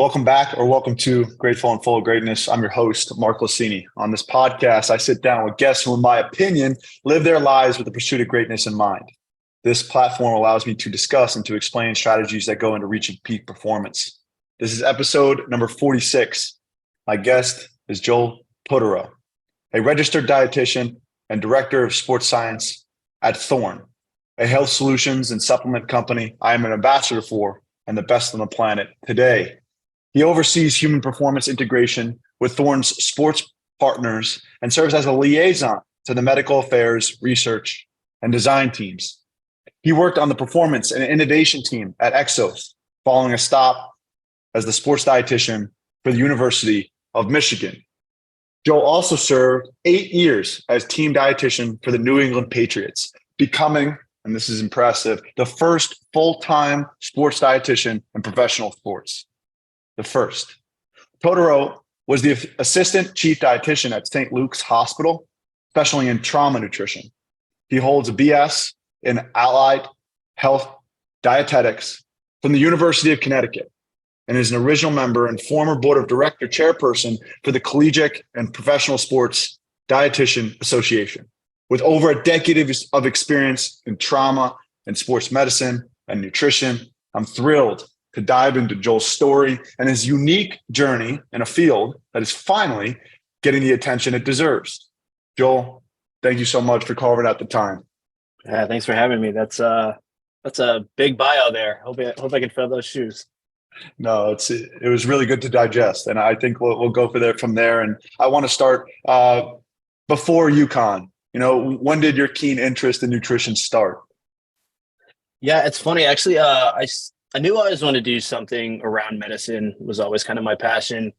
Welcome back, or welcome to Grateful and Full of Greatness. I'm your host, Mark Lacini. On this podcast, I sit down with guests who, in my opinion, live their lives with the pursuit of greatness in mind. This platform allows me to discuss and to explain strategies that go into reaching peak performance. This is episode number 46. My guest is Joel Totoro, a registered dietitian and director of sports science at Thorne, a health solutions and supplement company I am an ambassador for and the best on the planet today. He oversees human performance integration with Thorne's sports partners and serves as a liaison to the medical affairs, research, and design teams. He worked on the performance and innovation team at EXOS, following a stop as the sports dietitian for the University of Michigan. Joel also served 8 years as team dietitian for the New England Patriots, becoming, and this is impressive, the first full-time sports dietitian in professional sports. The first. Totoro was the assistant chief dietitian at St. Luke's Hospital, specializing in trauma nutrition. He holds a BS in Allied Health-Dietetics from the University of Connecticut and is an original member and former Board of Directors Chairperson for the Collegiate and Professional Sports Dietitian Association. With over a decade of experience in trauma and sports medicine and nutrition, I'm thrilled to dive into Joel's story and his unique journey in a field that is finally getting the attention it deserves. Joel, thank you so much for carving out the time. Yeah, thanks for having me. That's a big bio there. Hope I can fill those shoes. No, it was really good to digest, and I think we'll go from there. And I want to start before UConn. When did your keen interest in nutrition start? Yeah, it's funny actually. I knew I always wanted to do something around medicine. Was always kind of my passion.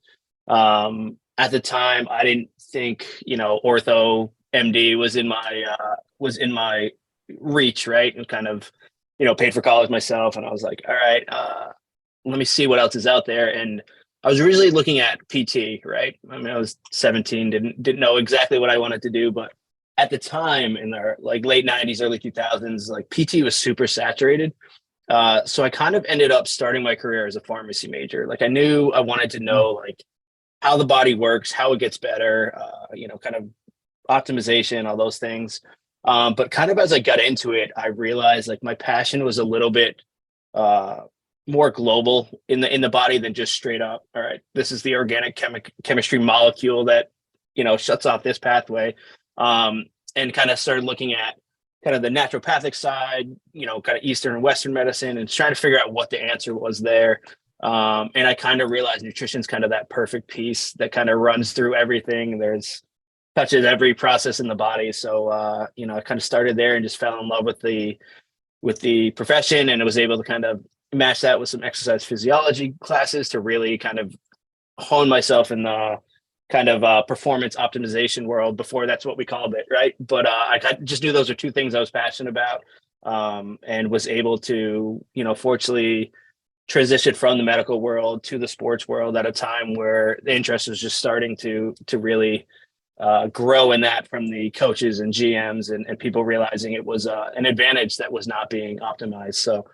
At the time, I didn't think ortho MD was in my reach, right? And kind of paid for college myself, and I was like, all right, let me see what else is out there. And I was originally looking at PT, right? I mean, I was 17, didn't know exactly what I wanted to do, but at the time in the late 90s, early 2000s, PT was super saturated. So I kind of ended up starting my career as a pharmacy major. I knew I wanted to know how the body works, how it gets better, kind of optimization, all those things. But kind of as I got into it, I realized my passion was a little bit more global in the body than just straight up. All right, this is the organic chemistry molecule that shuts off this pathway, and kind of started looking at kind of the naturopathic side, kind of Eastern and Western medicine, and trying to figure out what the answer was there. And I kind of realized nutrition's kind of that perfect piece that kind of runs through everything. Touches every process in the body. So, I kind of started there and just fell in love with the profession, and I was able to kind of match that with some exercise physiology classes to really kind of hone myself in the kind of performance optimization world. Before, that's what we called it, right? But I just knew those are two things I was passionate about, and was able to, fortunately transition from the medical world to the sports world at a time where the interest was just starting to really grow in that, from the coaches and GMs and people realizing it was an advantage that was not being optimized. So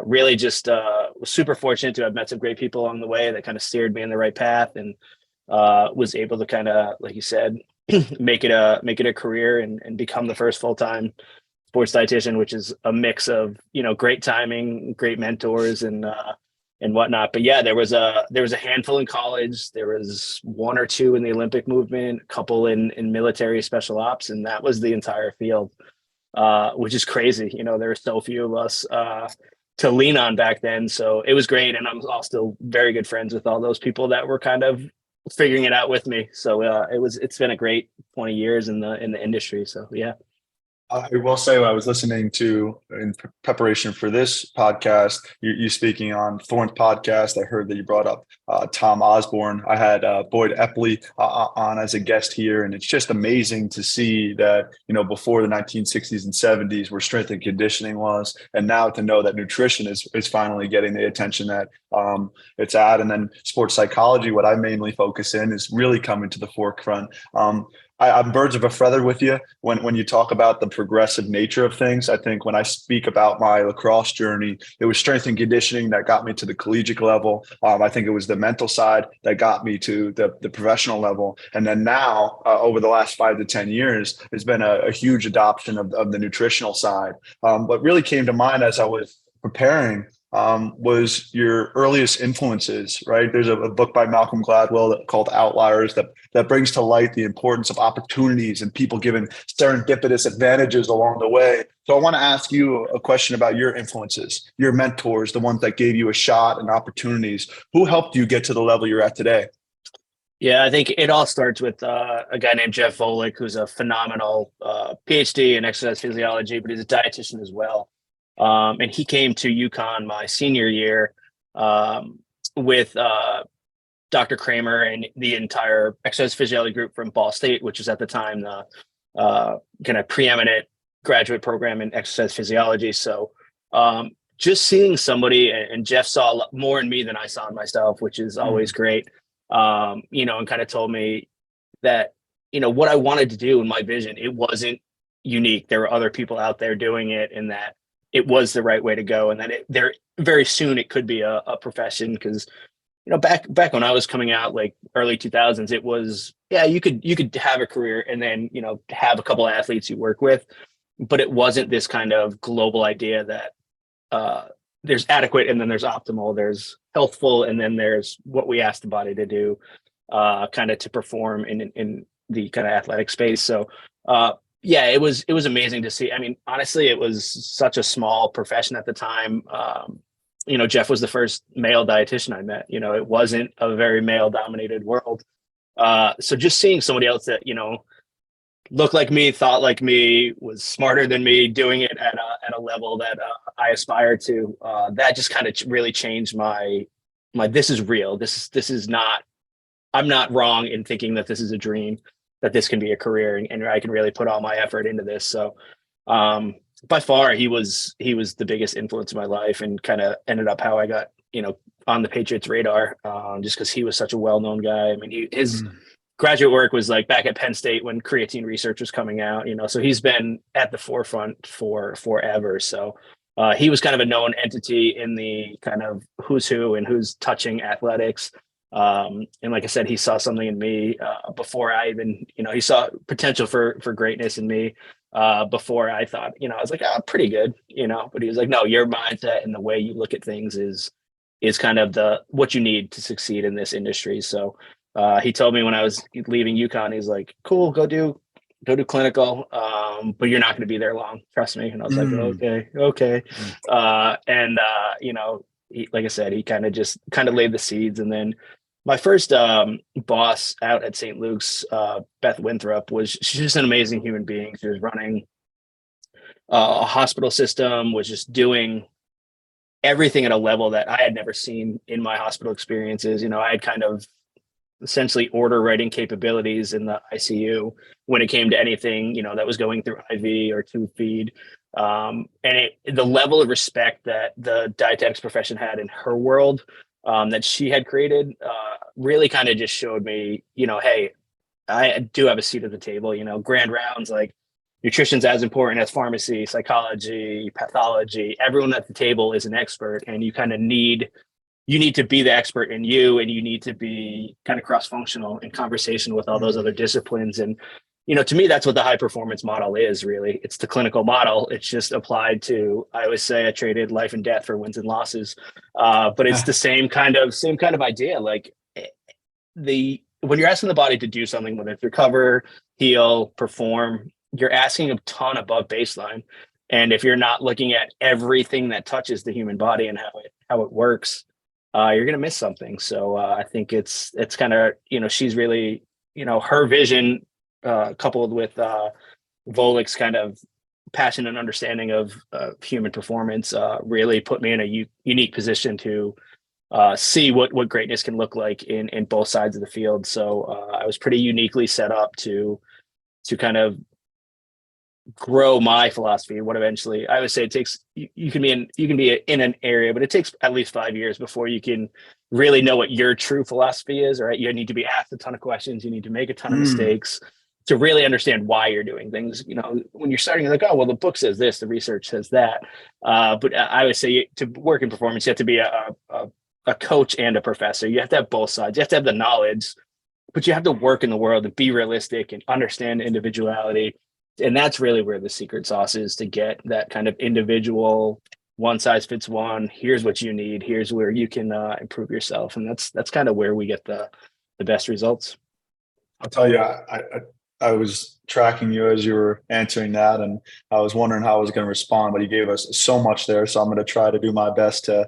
really just was super fortunate to have met some great people along the way that kind of steered me in the right path, and was able to kind of, like you said, make it a career and become the first full-time sports dietitian, which is a mix of great timing, great mentors, and whatnot. But yeah, there was a handful in college. There was one or two in the Olympic movement, a couple in military special ops, and that was the entire field, which is crazy. There were so few of us to lean on back then. So it was great, and I'm all still very good friends with all those people that were kind of figuring it out with me. So it's been a great 20 years in the industry. So yeah. I will say, I was listening to, in preparation for this podcast, you speaking on Thorne's podcast. I heard that you brought up Tom Osborne. I had Boyd Epley on as a guest here, and it's just amazing to see that, before the 1960s and 70s, where strength and conditioning was, and now to know that nutrition is finally getting the attention that it's at. And then sports psychology, what I mainly focus in, is really coming to the forefront. I'm birds of a feather with you when you talk about the progressive nature of things. I think when I speak about my lacrosse journey, it was strength and conditioning that got me to the collegiate level. I think it was the mental side that got me to the professional level. And then now, over the last 5 to 10 years, there's been a huge adoption of the nutritional side. What really came to mind as I was preparing was your earliest influences, right? There's a book by Malcolm Gladwell called Outliers that brings to light the importance of opportunities and people given serendipitous advantages along the way. So I want to ask you a question about your influences, your mentors, the ones that gave you a shot and opportunities. Who helped you get to the level you're at today? Yeah, I think it all starts with a guy named Jeff Volek, who's a phenomenal PhD in exercise physiology, but he's a dietitian as well. And he came to UConn my senior year with Dr. Kramer and the entire exercise physiology group from Ball State, which was at the time the kind of preeminent graduate program in exercise physiology. So just seeing somebody, and Jeff saw a lot more in me than I saw in myself, which is always great, and kind of told me that, what I wanted to do in my vision, it wasn't unique. There were other people out there doing it, and that it was the right way to go, and that there very soon it could be a profession. Because back when I was coming out, like early 2000s, it was, you could have a career and then have a couple of athletes you work with, but it wasn't this kind of global idea that there's adequate and then there's optimal, there's healthful, and then there's what we ask the body to do kind of to perform in the kind of athletic space. So it was amazing to see. I mean, honestly, it was such a small profession at the time. Jeff was the first male dietitian I met. It wasn't a very male dominated world. So just seeing somebody else that, looked like me, thought like me, was smarter than me, doing it at a level that I aspire to, that just kind of really changed my, this is real. This is not, I'm not wrong in thinking that this is a dream, that this can be a career, and I can really put all my effort into this. So by far, he was the biggest influence in my life, and kind of ended up how I got, on the Patriots radar, just because he was such a well-known guy. I mean, his graduate work was like back at Penn State when creatine research was coming out, so he's been at the forefront for forever. So he was kind of a known entity in the kind of who's who and who's touching athletics. And like I said, he saw something in me before I even, he saw potential for greatness in me before I thought, I was like, pretty good, but he was like, no, your mindset and the way you look at things is kind of what you need to succeed in this industry. So he told me when I was leaving UConn, he's like, cool, go do clinical, but you're not going to be there long, trust me. And I was like, okay. He, like I said, he kind of laid the seeds. And then my first boss out at St. Luke's, Beth Winthrop, she's just an amazing human being. She was running a hospital system, was just doing everything at a level that I had never seen in my hospital experiences. I had kind of essentially order writing capabilities in the ICU when it came to anything, that was going through IV or tube feed. And the level of respect that the dietetics profession had in her world, that she had created, really kind of just showed me, hey, I do have a seat at the table. Grand rounds, like nutrition's as important as pharmacy, psychology, pathology. Everyone at the table is an expert, and you kind of need to be the expert in you, and you need to be kind of cross-functional in conversation with all those other disciplines. And to me, that's what the high performance model is, really. It's the clinical model. It's just applied to, I always say I traded life and death for wins and losses. But it's the same kind of idea. Like when you're asking the body to do something, whether it's recover, heal, perform, you're asking a ton above baseline. And if you're not looking at everything that touches the human body and how it works, you're going to miss something. So I think it's kind of, she's really, her vision, coupled with Volek's kind of passion and understanding of human performance, really put me in a unique position to see what greatness can look like in both sides of the field. So I was pretty uniquely set up to kind of grow my philosophy, what eventually I would say it takes, you can be in an area, but it takes at least 5 years before you can really know what your true philosophy is. Right, you need to be asked a ton of questions, you need to make a ton of Mm. mistakes to really understand why you're doing things. When you're starting, you're like, oh well, the book says this, the research says that. But I would say to work in performance, you have to be a coach and a professor. You have to have both sides. You have to have the knowledge, but you have to work in the world and be realistic and understand individuality. And that's really where the secret sauce is, to get that kind of individual, one size fits one. Here's what you need. Here's where you can improve yourself. And that's kind of where we get the best results. I'll tell you, I was tracking you as you were answering that, and I was wondering how I was going to respond, but you gave us so much there. So I'm going to try to do my best to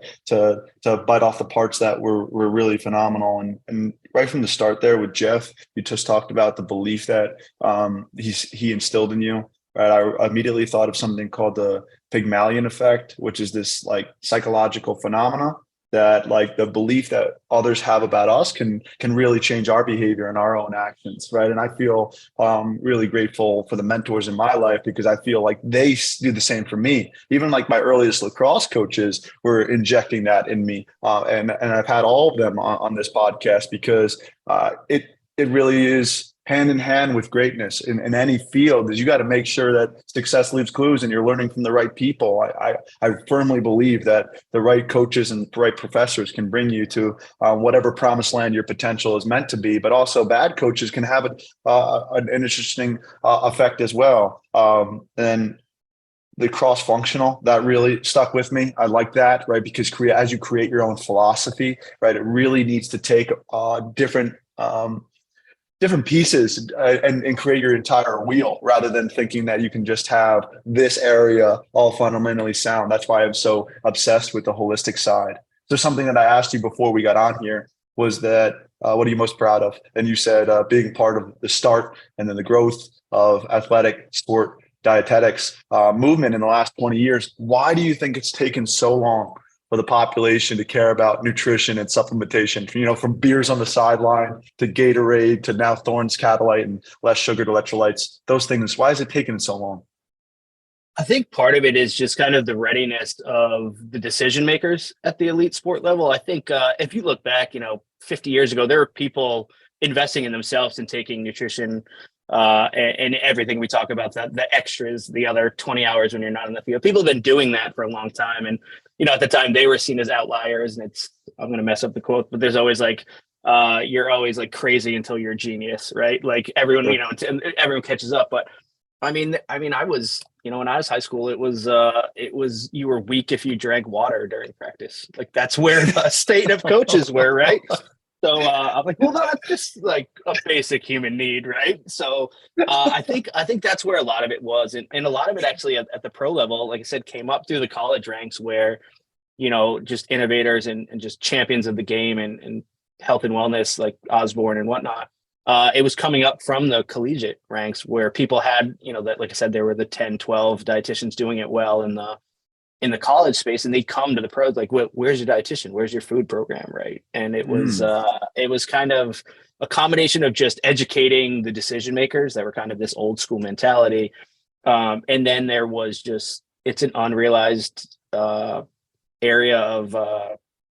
bite off the parts that were really phenomenal. And right from the start there with Jeff, you just talked about the belief that he instilled in you. Right, I immediately thought of something called the Pygmalion effect, which is this like psychological phenomena that like the belief that others have about us can really change our behavior and our own actions, right? And I feel really grateful for the mentors in my life, because I feel like they do the same for me. Even like my earliest lacrosse coaches were injecting that in me, and I've had all of them on this podcast, because it really is hand in hand with greatness in any field. Is you got to make sure that success leaves clues and you're learning from the right people. I firmly believe that the right coaches and the right professors can bring you to whatever promised land your potential is meant to be, but also bad coaches can have an interesting effect as well. And the cross-functional, that really stuck with me. I like that, right? Because as you create your own philosophy, right, it really needs to take different pieces and create your entire wheel, rather than thinking that you can just have this area all fundamentally sound. That's why I'm so obsessed with the holistic side. So something that I asked you before we got on here was that, what are you most proud of? And you said being part of the start and then the growth of athletic sport dietetics movement in the last 20 years. Why do you think it's taken so long for the population to care about nutrition and supplementation, from beers on the sideline to Gatorade to now Thorne's Catalyte and less sugared electrolytes, those things? Why is it taking so long? I think part of it is just kind of the readiness of the decision makers at the elite sport level. I think if you look back, 50 years ago, there were people investing in themselves and taking nutrition and everything we talk about, the extras, the other 20 hours when you're not in the field. People have been doing that for a long time. And, at the time they were seen as outliers, and I'm going to mess up the quote, but there's always like, you're always like crazy until you're a genius, right? Like everyone, everyone catches up. But I mean, I was, when I was high school, it was, you were weak if you drank water during practice. Like that's where the state of coaches were, right? So I'm like, well, no, that's just like a basic human need, right? So I think that's where a lot of it was, and a lot of it actually at the pro level, like I said, came up through the college ranks, where just innovators and just champions of the game and health and wellness, like Osborne and whatnot. It was coming up from the collegiate ranks, where people had, that, like I said, there were the 10, 12 dietitians doing it well in the college space, and they'd come to the pros like, where's your dietitian? Where's your food program? Right. And it was kind of a combination of just educating the decision makers that were kind of this old school mentality. And then there was just, it's an unrealized area of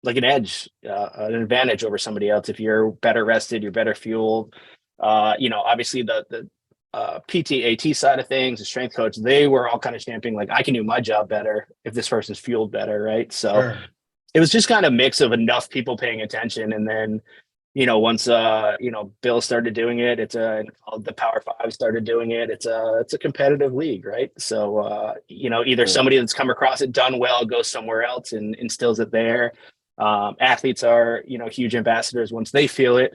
like an edge, an advantage over somebody else. If you're better rested, you're better fueled. Obviously the PT, AT side of things, the strength coach, they were all kind of championing, like, I can do my job better if this person's fueled better, right? So Sure. It was just kind of a mix of enough people paying attention. And then, once, Bill started doing it, the Power Five started doing it. It's a competitive league, right? So, either somebody that's come across it, done well, goes somewhere else and instills it there. Athletes are, huge ambassadors once they feel it.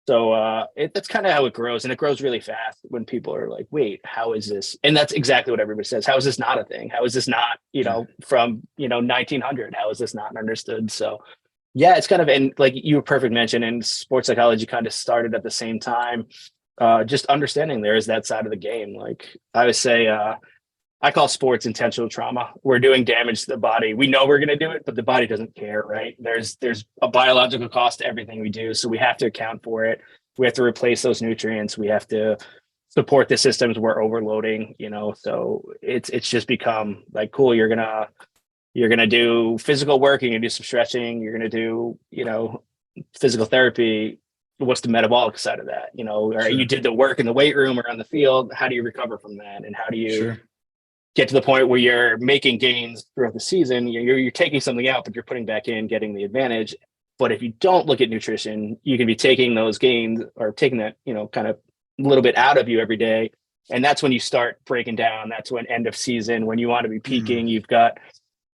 So that's kind of how it grows, and it grows really fast when people are like, wait, how is this? And that's exactly what everybody says. How is this not a thing? How is this not, from, 1900? How is this not understood? So yeah, it's kind of, and like you were perfect mention, and sports psychology kind of started at the same time. Just understanding there is that side of the game. Like I would say, I call sports intentional trauma. We're doing damage to the body. We know we're going to do it, but the body doesn't care, right? There's a biological cost to everything we do. So we have to account for it. We have to replace those nutrients. We have to support the systems we're overloading, so it's just become like, cool, you're gonna do physical work, you're gonna do some stretching, you're gonna do, physical therapy. What's the metabolic side of that? Or Sure. you did the work in the weight room or on the field. How do you recover from that? And how do you Sure. get to the point where you're making gains throughout the season? You're taking something out, but you're putting back in, getting the advantage. But if you don't look at nutrition, you can be taking those gains or taking that, kind of a little bit out of you every day. And that's when you start breaking down. That's when end of season, when you want to be peaking, you've got,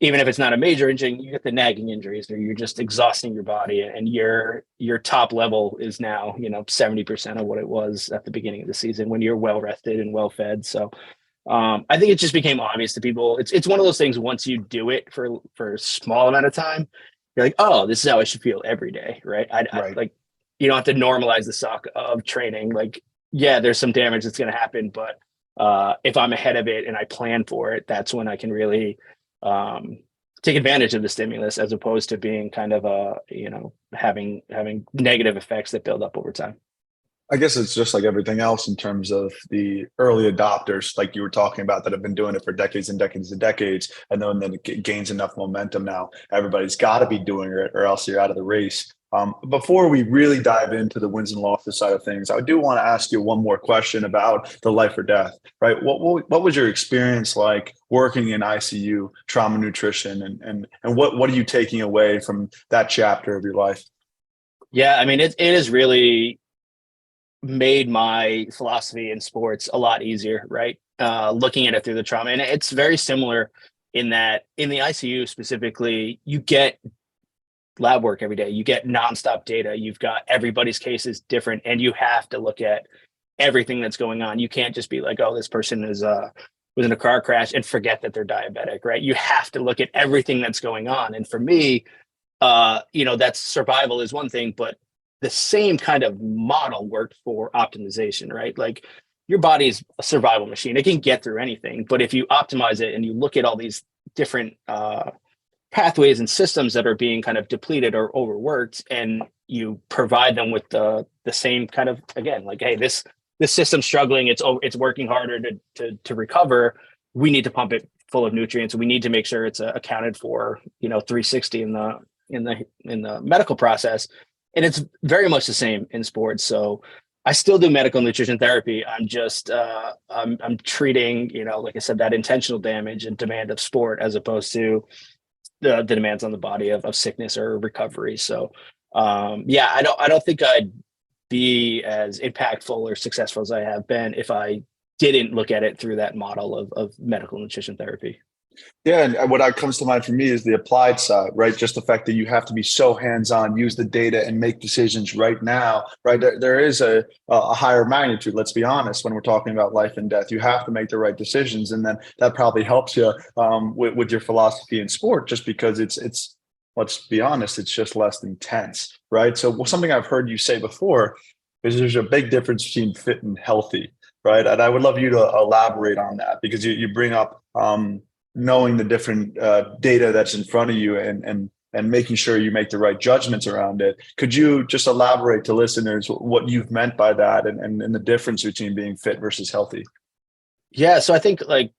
even if it's not a major injury, you get the nagging injuries, or you're just exhausting your body, and your top level is now, 70% of what it was at the beginning of the season when you're well rested and well fed. So I think it just became obvious to people. It's one of those things, once you do it for a small amount of time, you're like, oh, this is how I should feel every day, right? I like, you don't have to normalize the suck of training. Like, yeah, there's some damage that's going to happen, but if I'm ahead of it and I plan for it, that's when I can really take advantage of the stimulus, as opposed to being kind of having negative effects that build up over time. I guess it's just like everything else in terms of the early adopters, like you were talking about, that have been doing it for decades and decades and decades. And then it gains enough momentum now. Everybody's got to be doing it, or else you're out of the race. Before we really dive into the wins and losses side of things, I do want to ask you one more question about the life or death, right? What was your experience like working in ICU, trauma nutrition, and what are you taking away from that chapter of your life? Yeah, I mean, it has really made my philosophy in sports a lot easier, right? Looking at it through the trauma. And it's very similar in that in the ICU specifically, you get lab work every day, you get nonstop data, you've got everybody's cases different, and you have to look at everything that's going on. You can't just be like, oh, this person was in a car crash, and forget that they're diabetic, right? You have to look at everything that's going on. And for me, that's survival is one thing, but the same kind of model worked for optimization, right? Like, your body's a survival machine. It can get through anything, but if you optimize it and you look at all these different pathways and systems that are being kind of depleted or overworked, and you provide them with the same kind of, again, like, hey, this system's struggling, it's working harder to recover. We need to pump it full of nutrients. We need to make sure it's accounted for, 360 in the medical process. And it's very much the same in sports. So I still do medical nutrition therapy. I'm just I'm treating, like I said, that intentional damage and demand of sport, as opposed to the demands on the body of sickness or recovery. So I don't think I'd be as impactful or successful as I have been if I didn't look at it through that model of medical nutrition therapy. Yeah, and what comes to mind for me is the applied side, right? Just the fact that you have to be so hands-on, use the data, and make decisions right now, right? There is a higher magnitude, let's be honest, when we're talking about life and death. You have to make the right decisions, and then that probably helps you with your philosophy in sport, just because it's let's be honest, it's just less intense, right? So something I've heard you say before is there's a big difference between fit and healthy, right? And I would love you to elaborate on that, because you bring up knowing the different data that's in front of you and making sure you make the right judgments around it. Could you just elaborate to listeners what you've meant by that and the difference between being fit versus healthy? Yeah, so I think like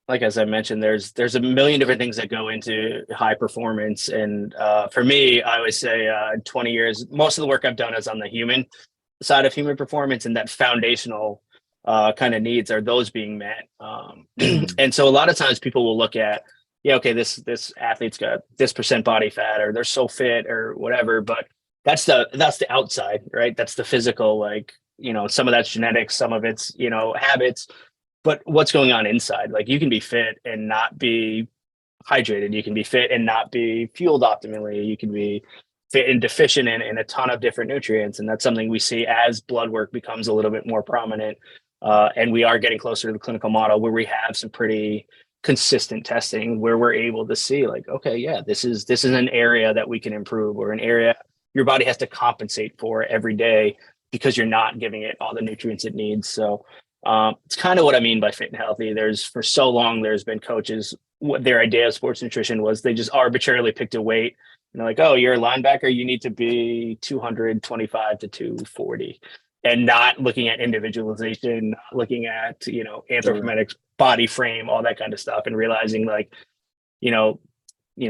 as I mentioned, there's a million different things that go into high performance. And for me, I always say 20 years, most of the work I've done is on the human side of human performance, and that foundational kind of needs are those being met. And so a lot of times people will look at, okay, this athlete's got this percent body fat, or they're so fit or whatever, but that's the outside, right? That's the physical, like, some of that's genetics, some of it's, habits, but what's going on inside? Like, you can be fit and not be hydrated. You can be fit and not be fueled optimally. You can be fit and deficient in a ton of different nutrients. And that's something we see as blood work becomes a little bit more prominent. And we are getting closer to the clinical model where we have some pretty consistent testing where we're able to see, like, okay, yeah, this is an area that we can improve, or an area your body has to compensate for every day because you're not giving it all the nutrients it needs. So it's kind of what I mean by fit and healthy. For so long, there's been coaches, what their idea of sports nutrition was, they just arbitrarily picked a weight. And they're like, oh, you're a linebacker, you need to be 225 to 240. and not looking at individualization, not looking at, Sure. anthropometrics, body frame, all that kind of stuff, and realizing like, you know,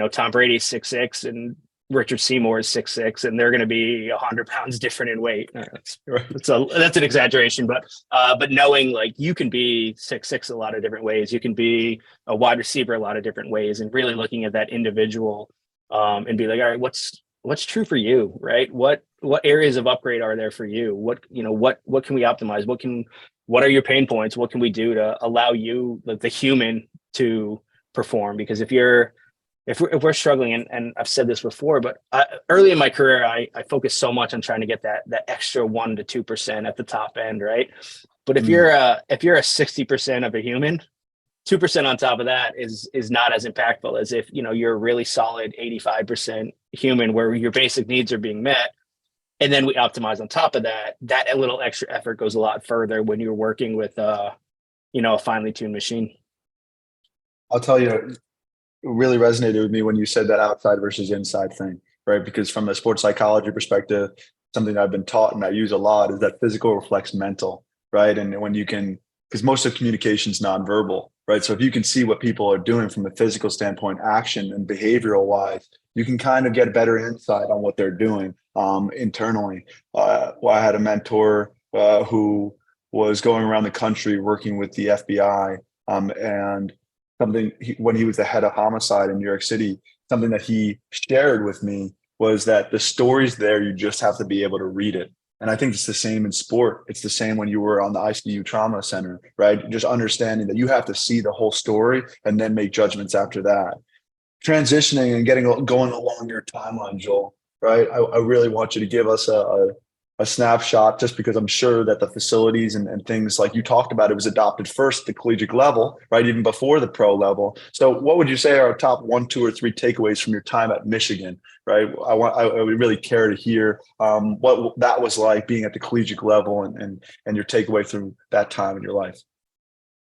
Tom Brady's 6'6" and Richard Seymour is 6'6", and they're going to be 100 pounds different in weight. Right. That's an exaggeration, but knowing like you can be 6'6" a lot of different ways, you can be a wide receiver a lot of different ways, and really looking at that individual, and be like, all right, what's true for you, right? What areas of upgrade are there for you? What can we optimize? What are your pain points? What can we do to allow you, the human, to perform? Because if we're struggling, and I've said this before, but early in my career, I focused so much on trying to get that extra 1 to 2% at the top end, right? But if you're a 60% of a human, 2% on top of that is not as impactful as if you're a really solid 85% human, where your basic needs are being met, and then we optimize on top of that. That a little extra effort goes a lot further when you're working with a finely tuned machine. I'll tell you, it really resonated with me when you said that outside versus inside thing, right? Because from a sports psychology perspective, something I've been taught and I use a lot is that physical reflects mental, right? And when you can, because most of communication is nonverbal, right? So if you can see what people are doing from a physical standpoint, action and behavioral wise, you can kind of get better insight on what they're doing internally. Well, I had a mentor who was going around the country working with the FBI, and when he was the head of homicide in New York City, something that he shared with me was that the stories there, you just have to be able to read it. And I think it's the same in sport. It's the same when you were on the ICU trauma center, right? Just understanding that you have to see the whole story and then make judgments after that. Transitioning and going along your timeline, Joel, right? I really want you to give us a snapshot, just because I'm sure that the facilities and things like you talked about, it was adopted first at the collegiate level, right? Even before the pro level. So what would you say are top 1, 2, or 3 takeaways from your time at Michigan, right? I would really care to hear what that was like being at the collegiate level and your takeaway through that time in your life.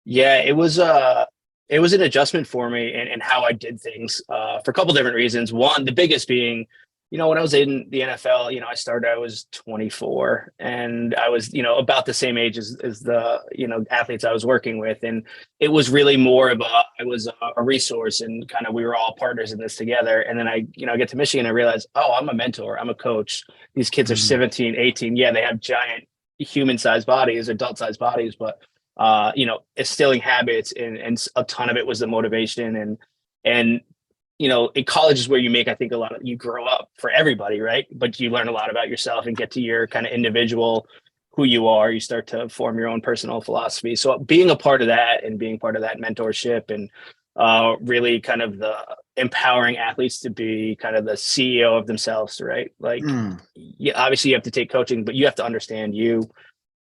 Yeah, it was an adjustment for me and how I did things, for a couple different reasons. One, the biggest being, when I was in the NFL, I was 24, and I was, about the same age as the, athletes I was working with. And it was really more of I was a resource, and kind of, we were all partners in this together. And then I get to Michigan, I realized, oh, I'm a mentor, I'm a coach. These kids are 17, 18. Yeah, they have giant human sized bodies, adult sized bodies, but instilling habits, and a ton of it was the motivation. And in college is where you make, I think, you grow up for everybody, right? But you learn a lot about yourself and get to your kind of individual, who you are. You start to form your own personal philosophy. So being a part of that, and being part of that mentorship, and really kind of the empowering athletes to be kind of the CEO of themselves, right? Like, yeah, obviously you have to take coaching, but you have to understand you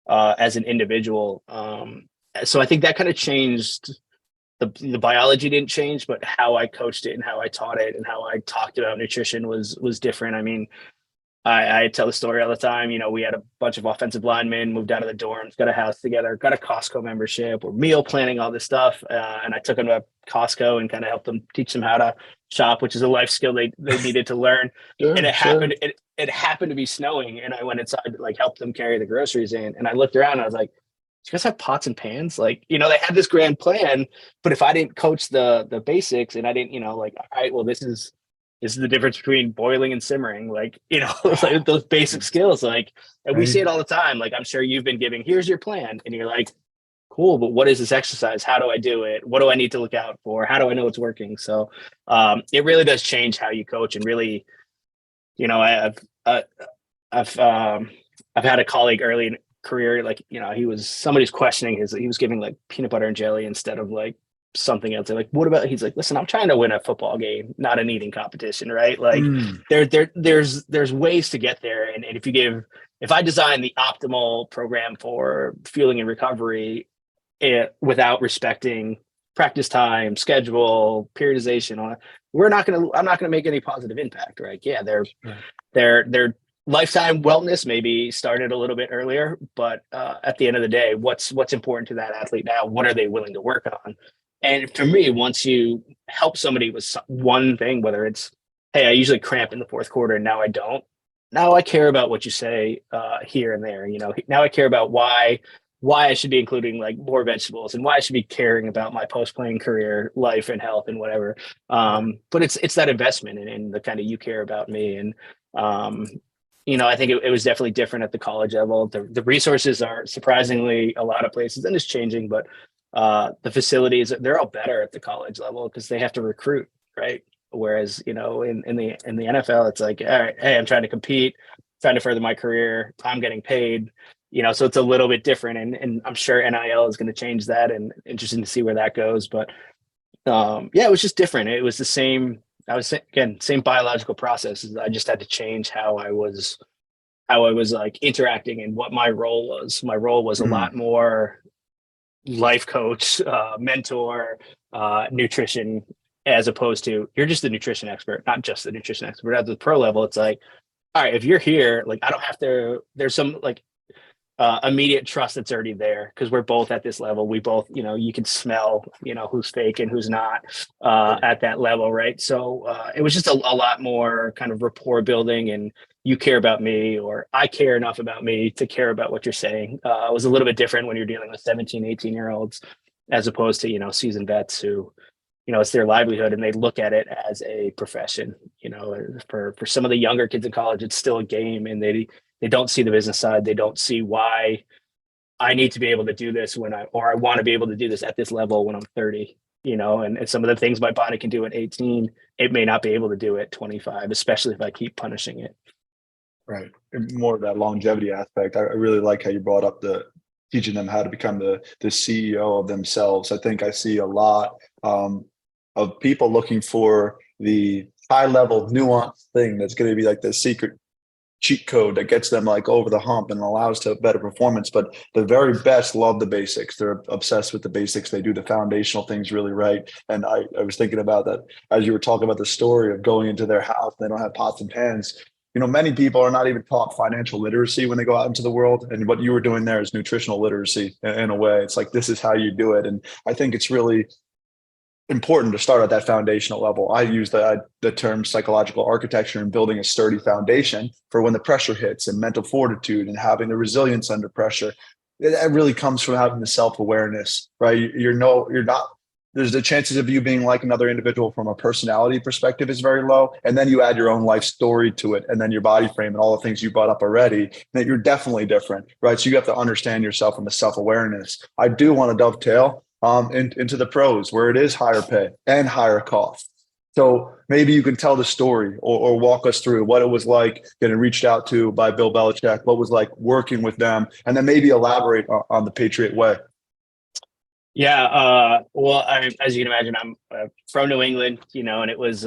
as an individual. So I think that kind of changed. The biology didn't change, but how I coached it and how I taught it and how I talked about nutrition was different. I mean, I tell the story all the time. We had a bunch of offensive linemen, moved out of the dorms, got a house together, got a Costco membership, we're meal planning, all this stuff. And I took them to Costco and kind of helped them, teach them how to shop, which is a life skill they needed to learn. Sure, And it sure. happened to be snowing, and I went inside to like help them carry the groceries in. And I looked around and I was like, do you guys have pots and pans? Like, they had this grand plan, but if I didn't coach the basics, and I didn't, like, all right, well, this is the difference between boiling and simmering, like, like those basic skills, like, and we see it all the time. Like, I'm sure you've been giving, here's your plan. And you're like, cool, but what is this exercise? How do I do it? What do I need to look out for? How do I know it's working? So it really does change how you coach. And really, I've had a colleague early in career, like, somebody's questioning he was giving like peanut butter and jelly instead of like something else. They're like, what about, he's like, listen, I'm trying to win a football game, not an eating competition, right? Like, there's ways to get there. And if I design the optimal program for fueling and recovery, without respecting practice time, schedule, periodization, I'm not gonna make any positive impact, right? Yeah, they're lifetime wellness maybe started a little bit earlier, but at the end of the day, what's important to that athlete now? What are they willing to work on? And for me, once you help somebody with one thing, whether it's, hey, I usually cramp in the fourth quarter and now I don't, now I care about what you say here and there. Now I care about why I should be including like more vegetables and why I should be caring about my post-playing career life and health and whatever. But it's that investment in the kind of you care about me. And I think it was definitely different at the college level. The resources are surprisingly a lot of places, and it's changing, but the facilities, they're all better at the college level because they have to recruit, right? Whereas, in the NFL, it's like, all right, hey, I'm trying to compete, trying to further my career. I'm getting paid, so it's a little bit different. And I'm sure NIL is going to change that, and interesting to see where that goes. But it was just different. It was the same. Same biological processes. I just had to change how I was like interacting and what my role was. My role was a lot more life coach, mentor, nutrition, as opposed to you're just the nutrition expert, not just the nutrition expert. At the pro level, it's like, all right, if you're here, like I don't have to, there's some like immediate trust that's already there because we're both at this level. We both, you can smell, who's fake and who's not at that level, right? So it was just a lot more kind of rapport building, and you care about me or I care enough about me to care about what you're saying. It was a little bit different when you're dealing with 17, 18-year-olds as opposed to, seasoned vets who, it's their livelihood and they look at it as a profession. For some of the younger kids in college, it's still a game, and they don't see the business side. They don't see why I need to be able to do this or I want to be able to do this at this level when I'm 30, and some of the things my body can do at 18, it may not be able to do at 25, especially if I keep punishing it. Right. And more of that longevity aspect. I really like how you brought up teaching them how to become the CEO of themselves. I think I see a lot of people looking for the high level nuanced thing that's going to be like the secret cheat code that gets them like over the hump and allows to better performance. But the very best love the basics. They're obsessed with the basics. They do the foundational things really right. And I was thinking about that as you were talking about the story of going into their house. They don't have pots and pans. Many people are not even taught financial literacy when they go out into the world. And what you were doing there is nutritional literacy in a way. It's like, this is how you do it. And I think it's really important to start at that foundational level. I use the term psychological architecture and building a sturdy foundation for when the pressure hits, and mental fortitude and having the resilience under pressure. It really comes from having the self-awareness, right? You're not, there's the chances of you being like another individual from a personality perspective is very low. And then you add your own life story to it, and then your body frame and all the things you brought up already, that you're definitely different, right? So you have to understand yourself from a self-awareness. I do want to dovetail into the pros where it is higher pay and higher cost. So maybe you can tell the story or walk us through what it was like getting reached out to by Bill Belichick, what was like working with them, and then maybe elaborate on the Patriot way. Yeah. Well, as you can imagine, I'm from New England, and it was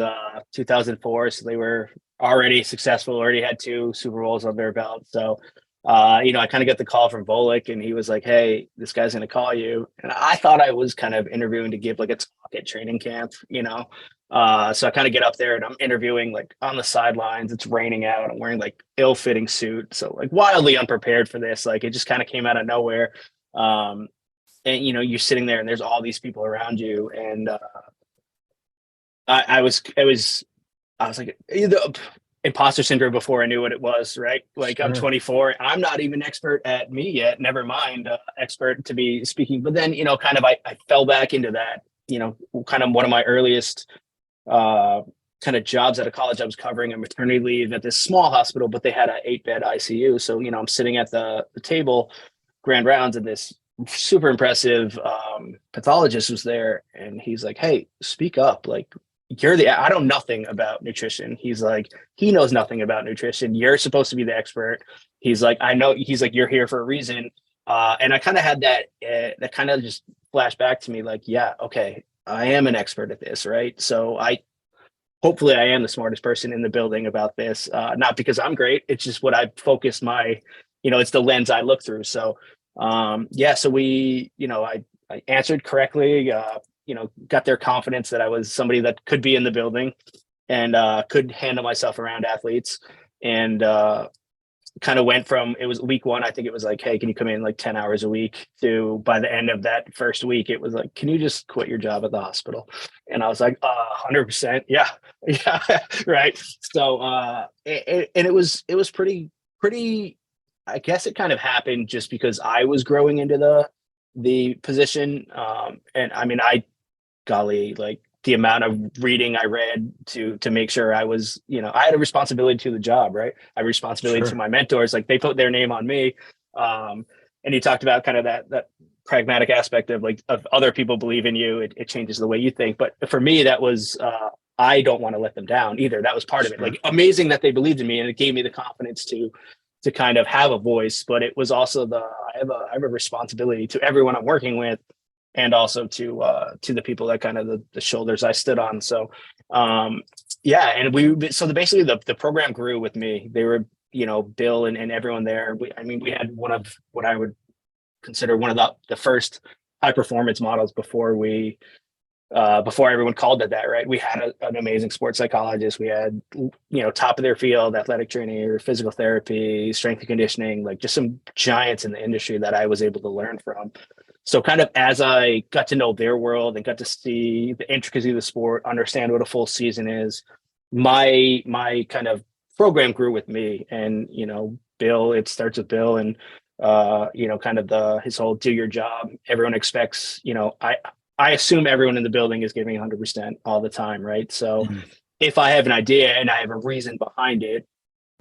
2004. So they were already successful, already had 2 Super Bowls on their belt. So I kind of got the call from Volek, and he was like, hey, this guy's going to call you. And I thought I was kind of interviewing to give like a talk at training camp, so I kind of get up there and I'm interviewing like on the sidelines. It's raining out. I'm wearing like ill-fitting suit. So like wildly unprepared for this. Like it just kind of came out of nowhere. And, you're sitting there and there's all these people around you. And I was like, imposter syndrome before I knew what it was, right? Like sure. I'm 24. I'm not even expert at me yet. Never mind expert to be speaking. But then, kind of I fell back into that, kind of one of my earliest kind of jobs at a college. I was covering a maternity leave at this small hospital, but they had an 8-bed ICU. So, I'm sitting at the table, grand rounds, and this super impressive pathologist was there. And he's like, hey, speak up. Like, I know nothing about nutrition. He's like, he knows nothing about nutrition. You're supposed to be the expert. He's like, I know. He's like, you're here for a reason. And I kind of had that kind of just flash back to me like, yeah, okay, I am an expert at this. Right. So hopefully I am the smartest person in the building about this. Not because I'm great. It's just what I focus it's the lens I look through. So, so we, I answered correctly, got their confidence that I was somebody that could be in the building and could handle myself around athletes. And kind of went from, it was week one, I think it was like, hey, can you come in like 10 hours a week, to by the end of that first week, it was like, can you just quit your job at the hospital? And I was like, 100%. Yeah. Yeah. Right. So, and it was pretty, I guess it kind of happened just because I was growing into the position. And I mean, golly, like the amount of reading I read to make sure I was, I had a responsibility to the job, right? I had a responsibility to my mentors, like they put their name on me. And you talked about kind of that pragmatic aspect of like, of other people believe in you, it changes the way you think. But for me, that was, I don't want to let them down either. That was part of it. Like amazing that they believed in me, and it gave me the confidence to kind of have a voice. But it was also I have a responsibility to everyone I'm working with, and also to the people that kind of the shoulders I stood on. So yeah, and basically the program grew with me. They were, Bill and everyone there. We had one of what I would consider one of the first high performance models before everyone called it that, right? We had an amazing sports psychologist. We had, top of their field athletic training, physical therapy, strength and conditioning, like just some giants in the industry that I was able to learn from. So kind of as I got to know their world and got to see the intricacy of the sport, understand what a full season is, my kind of program grew with me. And, Bill, it starts with Bill and, kind of his whole do your job. Everyone expects, I assume everyone in the building is giving 100% all the time, right? So if I have an idea and I have a reason behind it,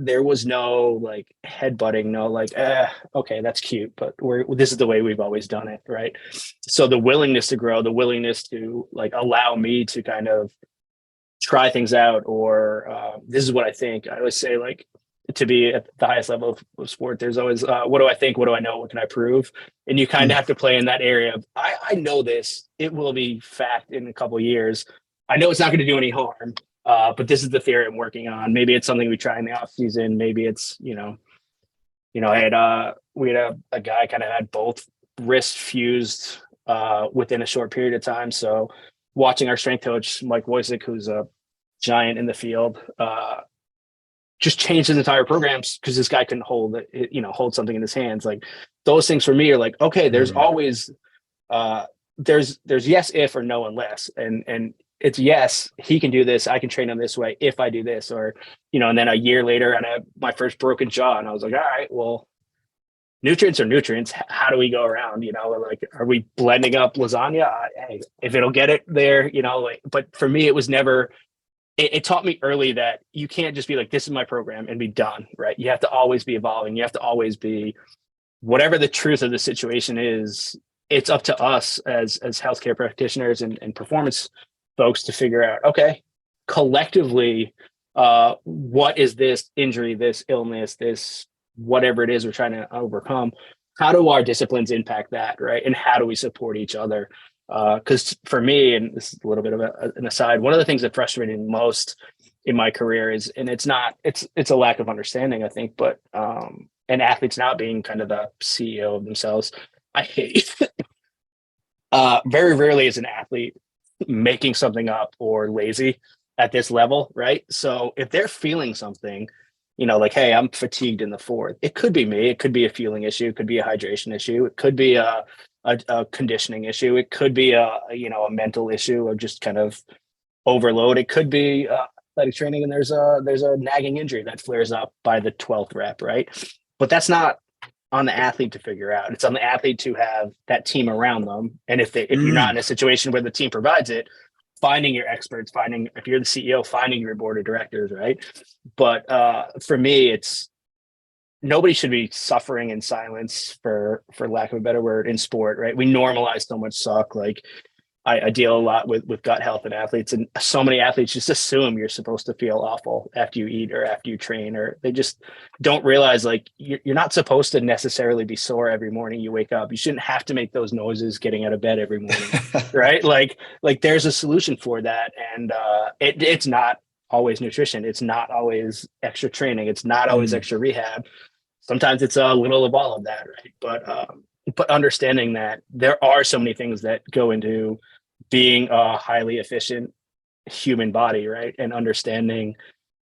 there was no like headbutting, no like, okay, that's cute, but this is the way we've always done it, right? So the willingness to grow, the willingness to like allow me to kind of try things out, or this is what I think. I always say, like, to be at the highest level of sport, there's always what do I think, what do I know, what can I prove? And you kind of have to play in that area of I know this, it will be fact in a couple of years, I know it's not going to do any harm, but this is the theory I'm working on. Maybe it's something we try in the off season, maybe it's I had we had a guy kind of had both wrists fused within a short period of time. So watching our strength coach Mike Wojcik, who's a giant in the field, just changed his entire programs because this guy couldn't hold something in his hands. Like those things for me are like, okay, there's always there's yes if or no unless, and it's yes, he can do this, I can train him this way if I do this, or and then a year later I had my first broken jaw and I was like, all right, well, nutrients are nutrients, how do we go around, like, are we blending up lasagna? Hey, if it'll get it there, but for me it was never. It taught me early that you can't just be like, this is my program and be done, right? You have to always be evolving. You have to always be, whatever the truth of the situation is, it's up to us as healthcare practitioners and performance folks to figure out, okay, collectively, what is this injury, this illness, this whatever it is we're trying to overcome? How do our disciplines impact that, right? And how do we support each other? Because for me, and this is a little bit of an aside, one of the things that frustrated me most in my career is, and it's a lack of understanding, I think, but and athletes not being kind of the CEO of themselves. I hate very rarely is an athlete making something up or lazy at this level, right? So if they're feeling something, like, hey, I'm fatigued in the fourth, it could be me, it could be a feeling issue, it could be a hydration issue, it could be a conditioning issue, it could be a mental issue of just kind of overload, it could be athletic training and there's a nagging injury that flares up by the 12th rep, right? But that's not on the athlete to figure out. It's on the athlete to have that team around them. And if you're not in a situation where the team provides it, finding your experts, if you're the CEO, finding your board of directors, right? But for me, it's nobody should be suffering in silence, for lack of a better word, in sport, right? We normalize so much suck. Like I deal a lot with gut health and athletes, and so many athletes just assume you're supposed to feel awful after you eat or after you train, or they just don't realize like you're not supposed to necessarily be sore every morning you wake up. You shouldn't have to make those noises getting out of bed every morning, right? Like there's a solution for that, and it's not always nutrition. It's not always extra training. It's not always extra rehab. Sometimes it's a little of all of that, right? But understanding that there are so many things that go into being a highly efficient human body, right? And understanding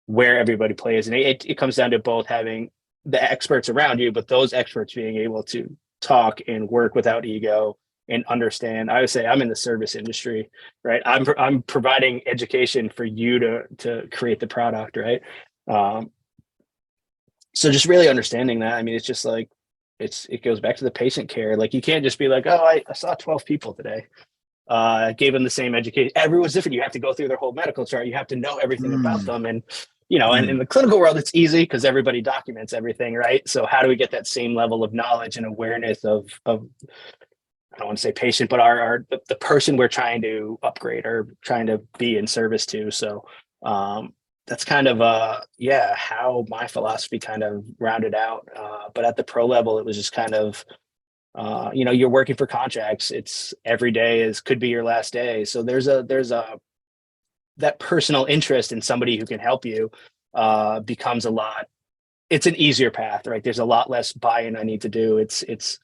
where everybody plays. And it comes down to both having the experts around you, but those experts being able to talk and work without ego and understand. I would say I'm in the service industry, right? I'm providing education for you to create the product, right? So just really understanding that. I mean, it's just like it goes back to the patient care. Like you can't just be like, oh, I saw 12 people today. Gave them the same education. Everyone's different. You have to go through their whole medical chart. You have to know everything about them. And, and in the clinical world, it's easy because everybody documents everything, right? So how do we get that same level of knowledge and awareness of I don't want to say patient, but the person we're trying to upgrade or trying to be in service to. So that's kind of how my philosophy kind of rounded out. But at the pro level, it was just kind of you're working for contracts. It's every day could be your last day. So there's that personal interest in somebody who can help you becomes it's an easier path, right? There's a lot less buy-in I need to do. It's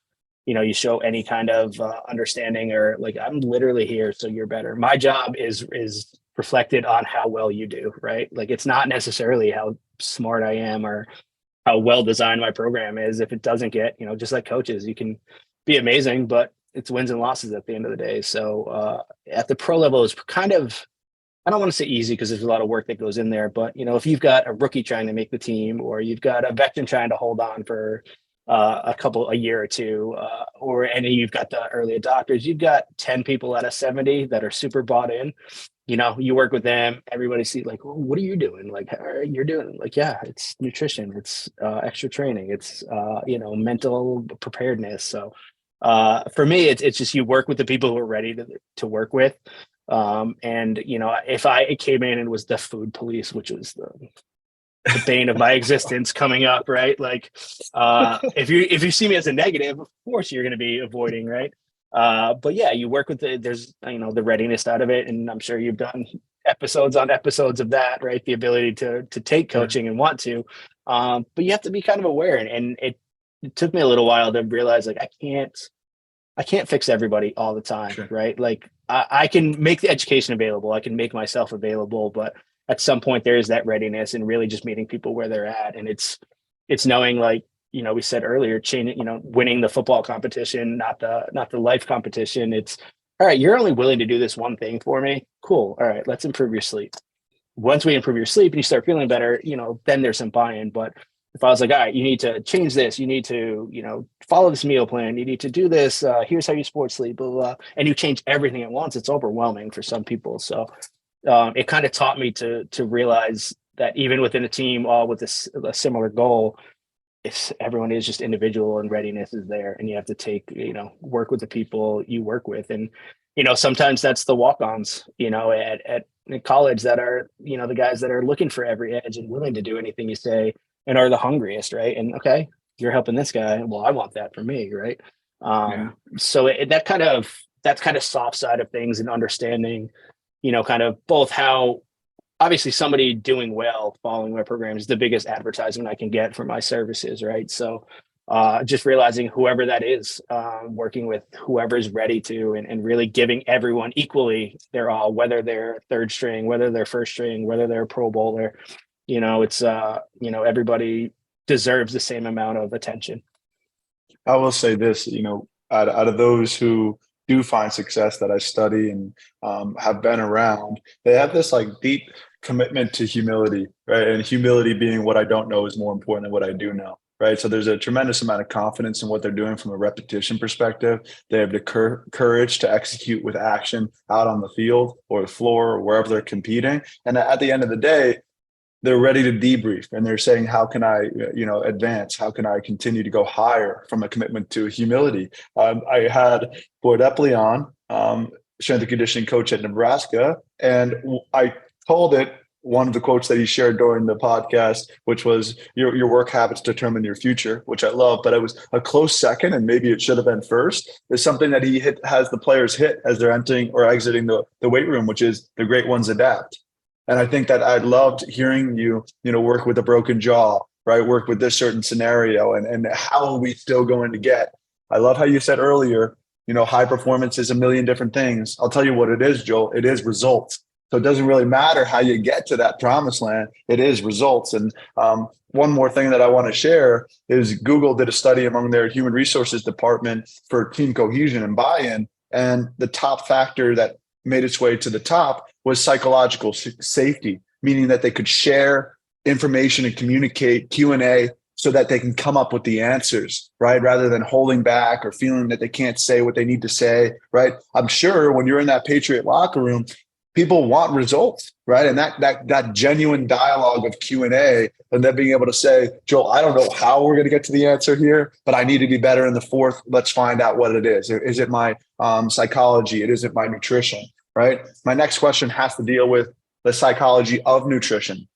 you show any kind of understanding or like, I'm literally here, so you're better. My job is reflected on how well you do, right? Like it's not necessarily how smart I am or how well designed my program is. If it doesn't get, just like coaches, you can be amazing, but it's wins and losses at the end of the day. So at the pro level is kind of, I don't want to say easy because there's a lot of work that goes in there, but if you've got a rookie trying to make the team, or you've got a veteran trying to hold on for a year or two, and you've got the early adopters, you've got 10 people out of 70 that are super bought in. You work with them, everybody sees like, well, what are you doing? Like, you're doing like, yeah, it's nutrition, it's extra training, it's mental preparedness. So for me, it's just you work with the people who are ready to work with. And if I came in and was the food police, which was the bane of my existence coming up, right? Like if you see me as a negative, of course you're going to be avoiding, right? But yeah, you work with there's the readiness out of it, and I'm sure you've done episodes on episodes of that, right? The ability to take coaching and want to, but you have to be kind of aware, and it took me a little while to realize like I can't fix everybody all the time, right? Like I can make the education available, I can make myself available, but at some point there is that readiness and really just meeting people where they're at, and it's knowing like. We said earlier, winning the football competition, not the life competition. It's all right. You're only willing to do this one thing for me. Cool. All right. Let's improve your sleep. Once we improve your sleep and you start feeling better, then there's some buy-in. But if I was like, all right, you need to change this, you need to, follow this meal plan, you need to do this. Here's how you sports sleep, blah, blah, and you change everything at once. It's overwhelming for some people. So it kind of taught me to realize that even within a team, all with a similar goal, if everyone is just individual and readiness is there, and you have to work with the people you work with. And, sometimes that's the walk-ons, at college that are, the guys that are looking for every edge and willing to do anything you say and are the hungriest. Right. And okay, you're helping this guy. Well, I want that for me. Right. So that's kind of soft side of things, and understanding, kind of both how, obviously somebody doing well following my program is the biggest advertisement I can get for my services, right? So just realizing whoever that is, working with whoever's ready to, and really giving everyone equally their all, whether they're third string, whether they're first string, whether they're a pro bowler, it's, everybody deserves the same amount of attention. I will say this, out of those who do find success that I study and have been around, they have this like deep commitment to humility, right? And humility being what I don't know is more important than what I do know, right? So there's a tremendous amount of confidence in what they're doing from a repetition perspective. They have the courage to execute with action out on the field or the floor or wherever they're competing. And at the end of the day, they're ready to debrief, and they're saying, how can I, advance? How can I continue to go higher from a commitment to humility? I had Boyd Epley on, strength and conditioning coach at Nebraska, and I told it one of the quotes that he shared during the podcast, which was your work habits determine your future, which I love, but it was a close second, and maybe it should have been first, is something that he has the players hit as they're entering or exiting the weight room, which is the great ones adapt. And I think that I loved hearing you, work with a broken jaw, right? Work with this certain scenario, and how are we still going to get? I love how you said earlier, high performance is a million different things. I'll tell you what it is, Joel. It is results. So it doesn't really matter how you get to that promised land. It is results. And one more thing that I want to share is Google did a study among their human resources department for team cohesion and buy-in. And the top factor that made its way to the top was psychological safety, meaning that they could share information and communicate Q&A so that they can come up with the answers, right? Rather than holding back or feeling that they can't say what they need to say, right? I'm sure when you're in that Patriot locker room, people want results, right? And that genuine dialogue of Q&A and then being able to say, Joel, I don't know how we're going to get to the answer here, but I need to be better in the fourth. Let's find out what it is. Is it my psychology? It isn't my nutrition, right? My next question has to deal with the psychology of nutrition,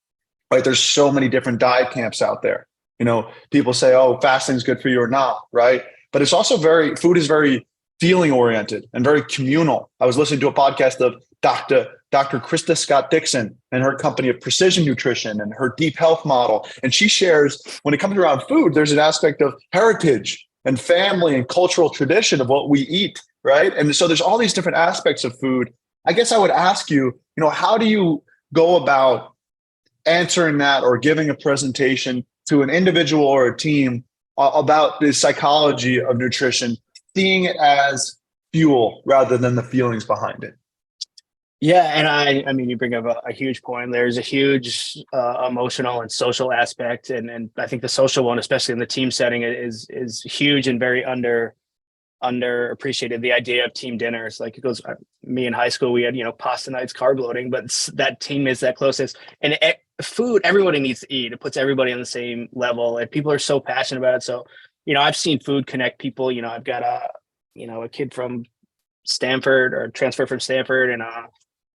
right? There's so many different diet camps out there. You know, people say, oh, fasting is good for you or not, right? But it's also food is very feeling oriented and very communal. I was listening to a podcast of Dr. Krista Scott Dixon and her company of Precision Nutrition and her deep health model. And she shares when it comes around food, there's an aspect of heritage and family and cultural tradition of what we eat, right? And so there's all these different aspects of food. I guess I would ask you, how do you go about answering that or giving a presentation to an individual or a team about the psychology of nutrition, seeing it as fuel rather than the feelings behind it? Yeah, and I mean, you bring up a huge point. There's a huge emotional and social aspect, and I think the social one, especially in the team setting, is huge and very underappreciated. The idea of team dinners, like it goes. Me in high school, we had pasta nights, carb loading, but that team is that closest. And food, everybody needs to eat. It puts everybody on the same level, and people are so passionate about it. So I've seen food connect people. I've got a kid from Stanford or transfer from Stanford and a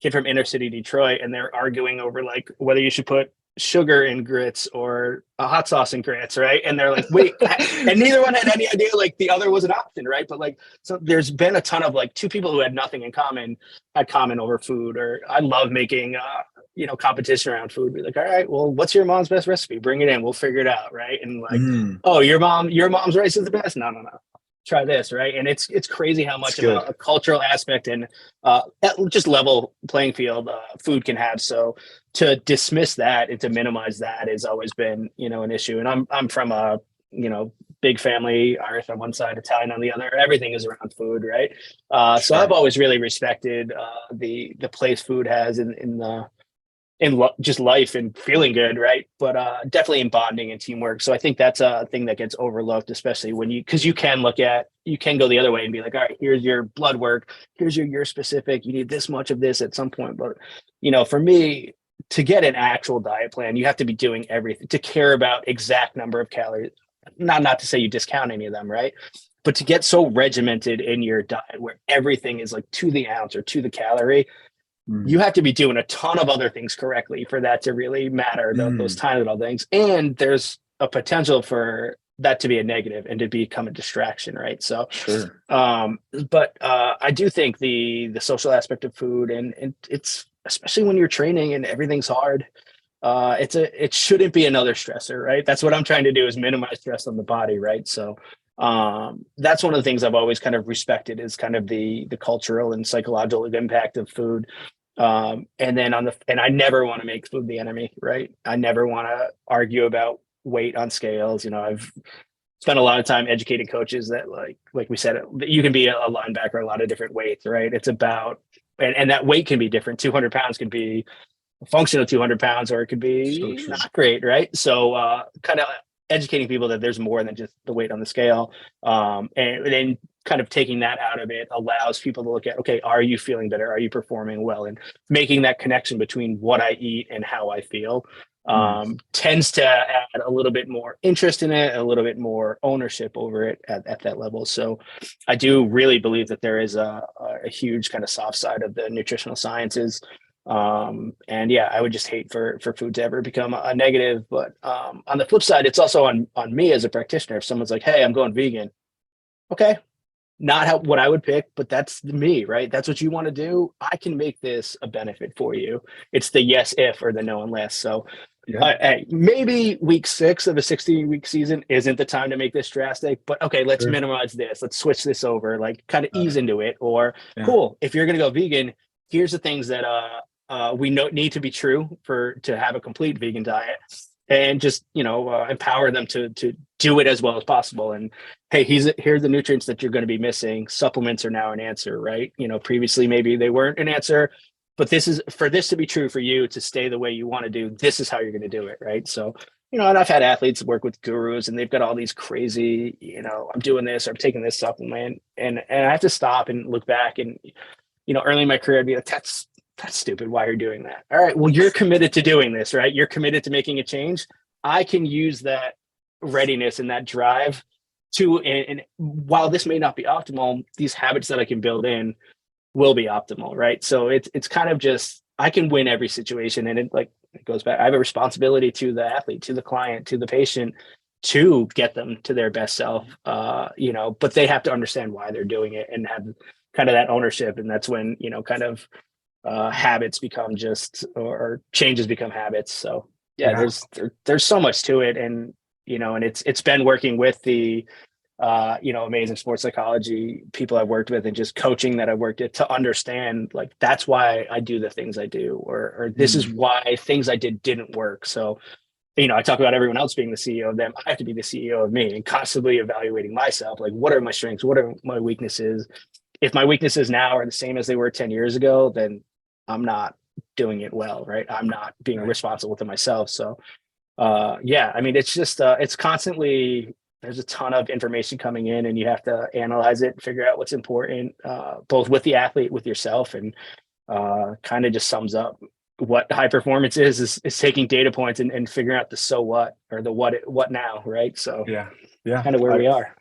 kid from inner city Detroit, and they're arguing over like whether you should put sugar in grits or a hot sauce in grits, right? And they're like, wait, and neither one had any idea like the other was an option, right? But like, so there's been a ton of like two people who had nothing in common had common over food. Or I love making competition around food. Be like, all right, well, what's your mom's best recipe? Bring it in, we'll figure it out, right? And like, oh, your mom's rice is the best. No. Try this, right? And it's crazy how much of a cultural aspect and just level playing field food can have. So to dismiss that and to minimize that has always been an issue. And I'm from a big family, Irish on one side, Italian on the other. Everything is around food, right? So I've always really respected the place food has in just life and feeling good, right? But definitely in bonding and teamwork. So I think that's a thing that gets overlooked, especially because you can go the other way and be like, all right, here's your blood work, here's your specific, you need this much of this at some point. But for me, to get an actual diet plan, you have to be doing everything to care about exact number of calories. Not to say you discount any of them, right? But to get so regimented in your diet where everything is like to the ounce or to the calorie, you have to be doing a ton of other things correctly for that to really matter, those tiny little things. And there's a potential for that to be a negative and to become a distraction, right? So, but I do think the social aspect of food and it's, especially when you're training and everything's hard, it shouldn't be another stressor, right? That's what I'm trying to do is minimize stress on the body, right? So that's one of the things I've always kind of respected is kind of the cultural and psychological impact of food. And then and I never want to make food the enemy, right? I never want to argue about weight on scales. I've spent a lot of time educating coaches that like we said, you can be a linebacker a lot of different weights, right? It's about, and that weight can be different. 200 pounds could be a function of 200 pounds, or it could be not great, right? So kind of educating people that there's more than just the weight on the scale. And then kind of taking that out of it allows people to look at, okay, are you feeling better? Are you performing well? And making that connection between what I eat and how I feel tends to add a little bit more interest in it, a little bit more ownership over it at that level. So I do really believe that there is a huge kind of soft side of the nutritional sciences. And yeah, I would just hate for food to ever become a negative. But on the flip side, it's also on me as a practitioner. If someone's like, hey, I'm going vegan. Okay. Not what I would pick, but that's me, right? That's what you want to do. I can make this a benefit for you. It's the yes, if, or the no unless. So maybe week 6 of a 16-week season isn't the time to make this drastic, but okay, let's minimize this. Let's switch this over, like kind of ease into it. Or cool, if you're going to go vegan, here's the things that we need to be true to have a complete vegan diet, and just, empower them to do it as well as possible. And hey, here's the nutrients that you're going to be missing. Supplements are now an answer, right? Previously maybe they weren't an answer, but this is, for this to be true for you to stay the way you want to do, this is how you're going to do it, right? So, and I've had athletes work with gurus, and they've got all these crazy, I'm doing this, or I'm taking this supplement, and I have to stop and look back. And early in my career, I'd be like, that's stupid. Why are you doing that? All right, well, you're committed to doing this, right? You're committed to making a change. I can use that readiness and that drive to, and while this may not be optimal, these habits that I can build in will be optimal, right? So it's kind of just, I can win every situation, and it goes back. I have a responsibility to the athlete, to the client, to the patient, to get them to their best self, but they have to understand why they're doing it and have kind of that ownership. And that's when, habits become or changes become habits. So yeah. There's so much to it. And, and it's been working with the, amazing sports psychology people I've worked with, and just coaching that I've worked at, to understand, that's why I do the things I do, or this is why things I didn't work. So, I talk about everyone else being the CEO of them. I have to be the CEO of me, and constantly evaluating myself. What are my strengths? What are my weaknesses? If my weaknesses now are the same as they were 10 years ago, then I'm not doing it well, right? I'm not being responsible to myself. So, it's just, it's constantly, there's a ton of information coming in, and you have to analyze it, figure out what's important, both with the athlete, with yourself, and kind of just sums up what high performance is taking data points and figuring out the so what, or the what now, right? So yeah, kind of where we are.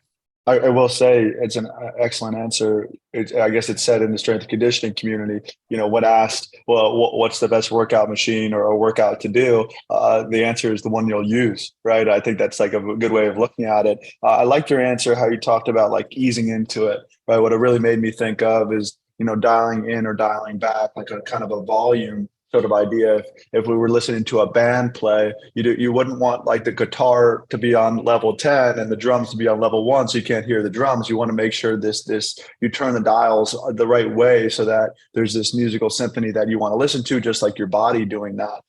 I will say it's an excellent answer. I guess it's said in the strength and conditioning community, when asked, well, what's the best workout machine or a workout to do? The answer is the one you'll use, right? I think that's a good way of looking at it. I liked your answer, how you talked about easing into it, right? What it really made me think of is, dialing in or dialing back, a kind of a volume sort of idea. If we were listening to a band play, you wouldn't want the guitar to be on level 10 and the drums to be on level 1, so you can't hear the drums. You want to make sure you turn the dials the right way, so that there's this musical symphony that you want to listen to, just like your body doing that.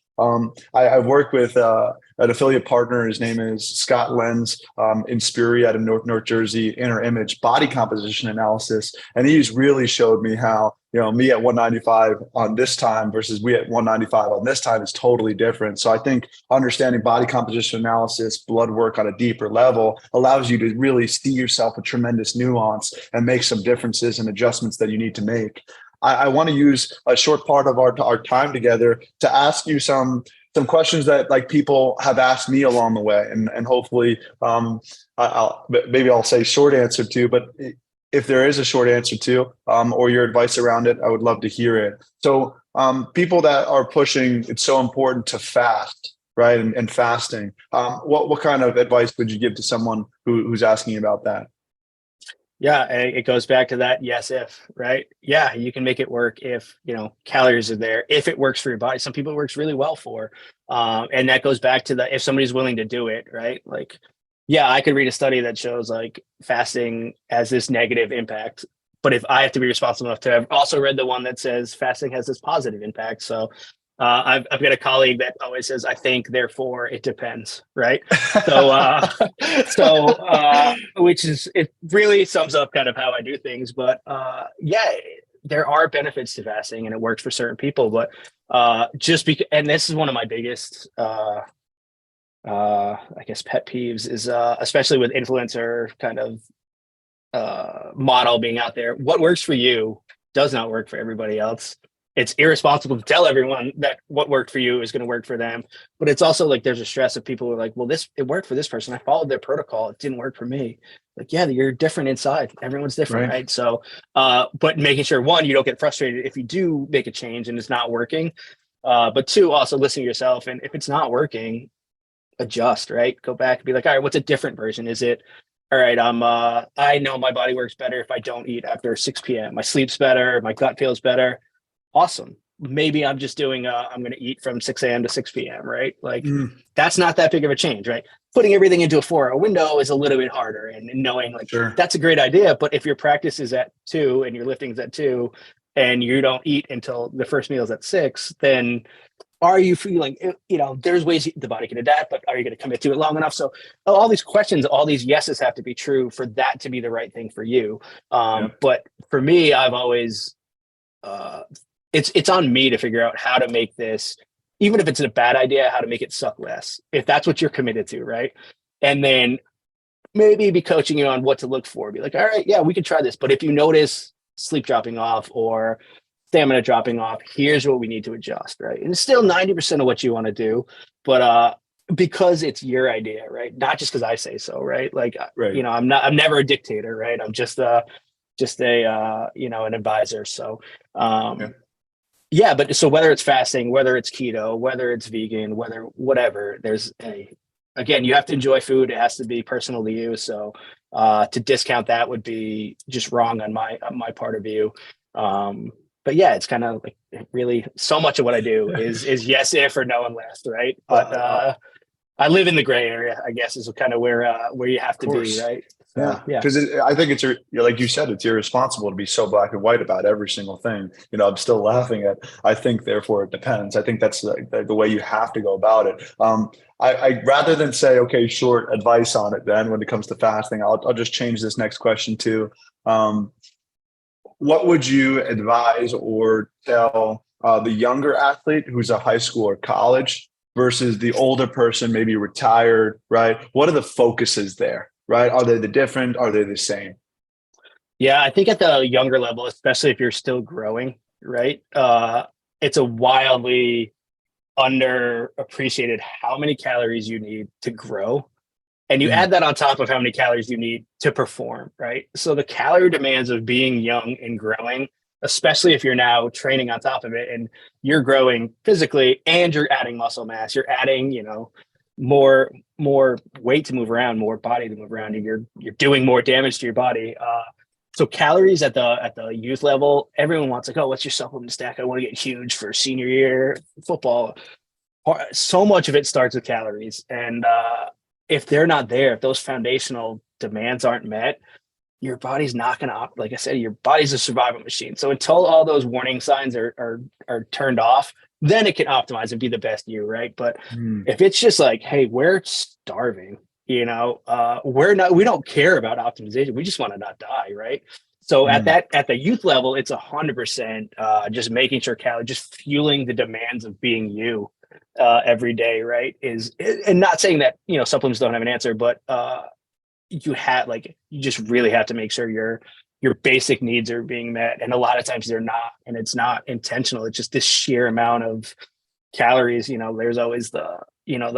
I've worked with an affiliate partner. His name is Scott Lenz, in Spury out of North Jersey, Inner Image body composition analysis. And he's really showed me how, me at 195 on this time versus we at 195 on this time is totally different. So I think understanding body composition analysis, blood work on a deeper level, allows you to really see yourself with tremendous nuance and make some differences and adjustments that you need to make. I want to use a short part of our time together to ask you some questions that people have asked me along the way, and hopefully I'll say short answer to, but if there is a short answer to, or your advice around it, I would love to hear it. So people that are pushing, it's so important to fast, right? And fasting. What kind of advice would you give to someone who's asking about that? Yeah, it goes back to that yes if, right? Yeah, you can make it work if, calories are there, if it works for your body. Some people it works really well for. And that goes back to if somebody's willing to do it, right? Yeah, I could read a study that shows fasting has this negative impact. But if I have to be responsible enough to have also read the one that says fasting has this positive impact. So I've got a colleague that always says, I think, therefore it depends, right? Which is, it really sums up kind of how I do things. But there are benefits to fasting, and it works for certain people. But and this is one of my biggest, I guess, pet peeves is, especially with influencer kind of model being out there, what works for you does not work for everybody else. It's irresponsible to tell everyone that what worked for you is going to work for them. But it's also there's a stress of people who are well, it worked for this person. I followed their protocol. It didn't work for me. Yeah, you're different inside. Everyone's different, right? So, but making sure, one, you don't get frustrated if you do make a change and it's not working. But two, also listen to yourself. And if it's not working, adjust, right? Go back and be all right, what's a different version? Is it, all right, I know my body works better if I don't eat after 6 p.m. My sleep's better. My gut feels better. Awesome. Maybe I'm just doing, I'm going to eat from 6 a.m. to 6 p.m., right? That's not that big of a change, right? Putting everything into a 4-hour window is a little bit harder, and knowing sure, that's a great idea. But if your practice is at 2 and your lifting is at 2, and you don't eat until the first meal is at 6, then are you feeling, there's ways the body can adapt, but are you going to commit to it long enough? So all these questions, all these yeses have to be true for that to be the right thing for you. But for me, I've always, it's on me to figure out how to make this, even if it's a bad idea, how to make it suck less, if that's what you're committed to, right? And then maybe be coaching you on what to look for. Be like, all right, yeah, we could try this. But if you notice sleep dropping off or stamina dropping off, here's what we need to adjust, right? And it's still 90% of what you want to do, but because it's your idea, right? Not just because I say so, right? Like, Right. I'm never a dictator, right? I'm just an advisor. So, but so whether it's fasting, whether it's keto, whether it's vegan, whatever, again, you have to enjoy food. It has to be personal to you. So to discount that would be just wrong on my part of view. But yeah, it's kind of like really so much of what I do is yes if or no unless, right? But I live in the gray area, I guess, is kind of where you have to be, right? So, Yeah, because I think it's like you said, it's irresponsible to be so black and white about every single thing. I'm still laughing at. I think, therefore, it depends. I think that's the way you have to go about it. I rather than say, okay, short advice on it. Then when it comes to fasting, I'll just change this next question to, what would you advise or tell the younger athlete who's a high school or college versus the older person, maybe retired, right? What are the focuses there, right? Are they different? Are they the same? Yeah, I think at the younger level, especially if you're still growing, right? It's a wildly underappreciated how many calories you need to grow. And you add that on top of how many calories you need to perform, right? So the calorie demands of being young and growing, especially if you're now training on top of it and you're growing physically and you're adding muscle mass, you're adding, more weight to move around, more body to move around, and you're doing more damage to your body. So calories at the youth level, everyone wants like, oh, what's your supplement stack? I want to get huge for senior year football. So much of it starts with calories, and if they're not there, if those foundational demands aren't met, your body's not going to, like I said, your body's a survival machine. So until all those warning signs are turned off, then it can optimize and be the best you, right? But if it's just like, hey, we're starving, we don't care about optimization. We just want to not die, right? So at the youth level, it's 100% just making sure just fueling the demands of being you every day, right? And not saying that supplements don't have an answer, but you just really have to make sure your basic needs are being met, and a lot of times they're not, and it's not intentional. It's just this sheer amount of calories. There's always the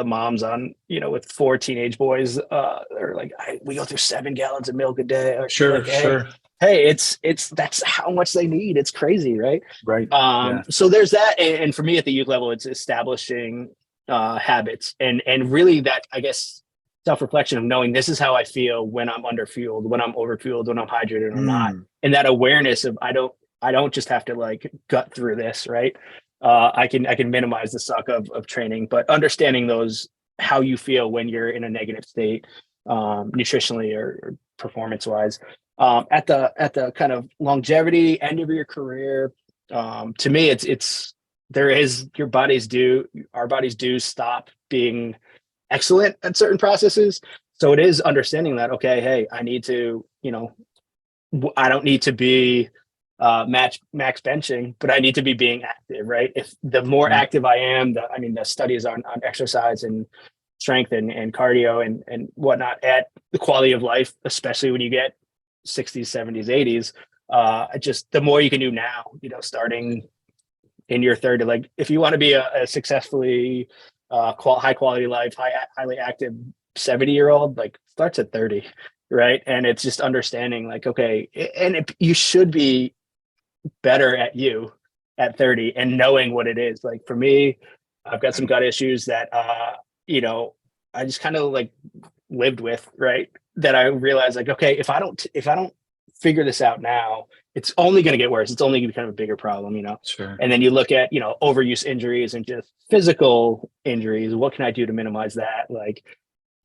moms on with 4 teenage boys, they're like, we go through 7 gallons of milk a day. Or Sure, like, sure. Hey, that's how much they need. It's crazy, right? Right. So there's that, and for me at the youth level, it's establishing habits and really that, I guess, self-reflection of knowing this is how I feel when I'm underfueled, when I'm overfueled, when I'm hydrated or not, and that awareness of I don't just have to like gut through this, right? I can minimize the suck of training, but understanding how you feel when you're in a negative state, nutritionally or performance wise. At the kind of longevity end of your career, to me, our bodies do stop being excellent at certain processes. So it is understanding that, okay, hey, I need to, I don't need to be max benching, but I need to be being active, right? If the more active I am, the studies on exercise and strength and cardio and whatnot at the quality of life, especially when you get 60s, 70s, 80s, just the more you can do now, starting in your 30s, like if you want to be a successfully high quality life, highly active 70-year-old, like starts at 30, right? And it's just understanding like, okay, and you should be better at you at 30 and knowing what it is. Like for me, I've got some gut issues that, I just kind of like lived with, right? That I realized like, okay, if I don't figure this out now, it's only going to get worse. It's only going to become a bigger problem, Sure. And then you look at, overuse injuries and just physical injuries. What can I do to minimize that? Like,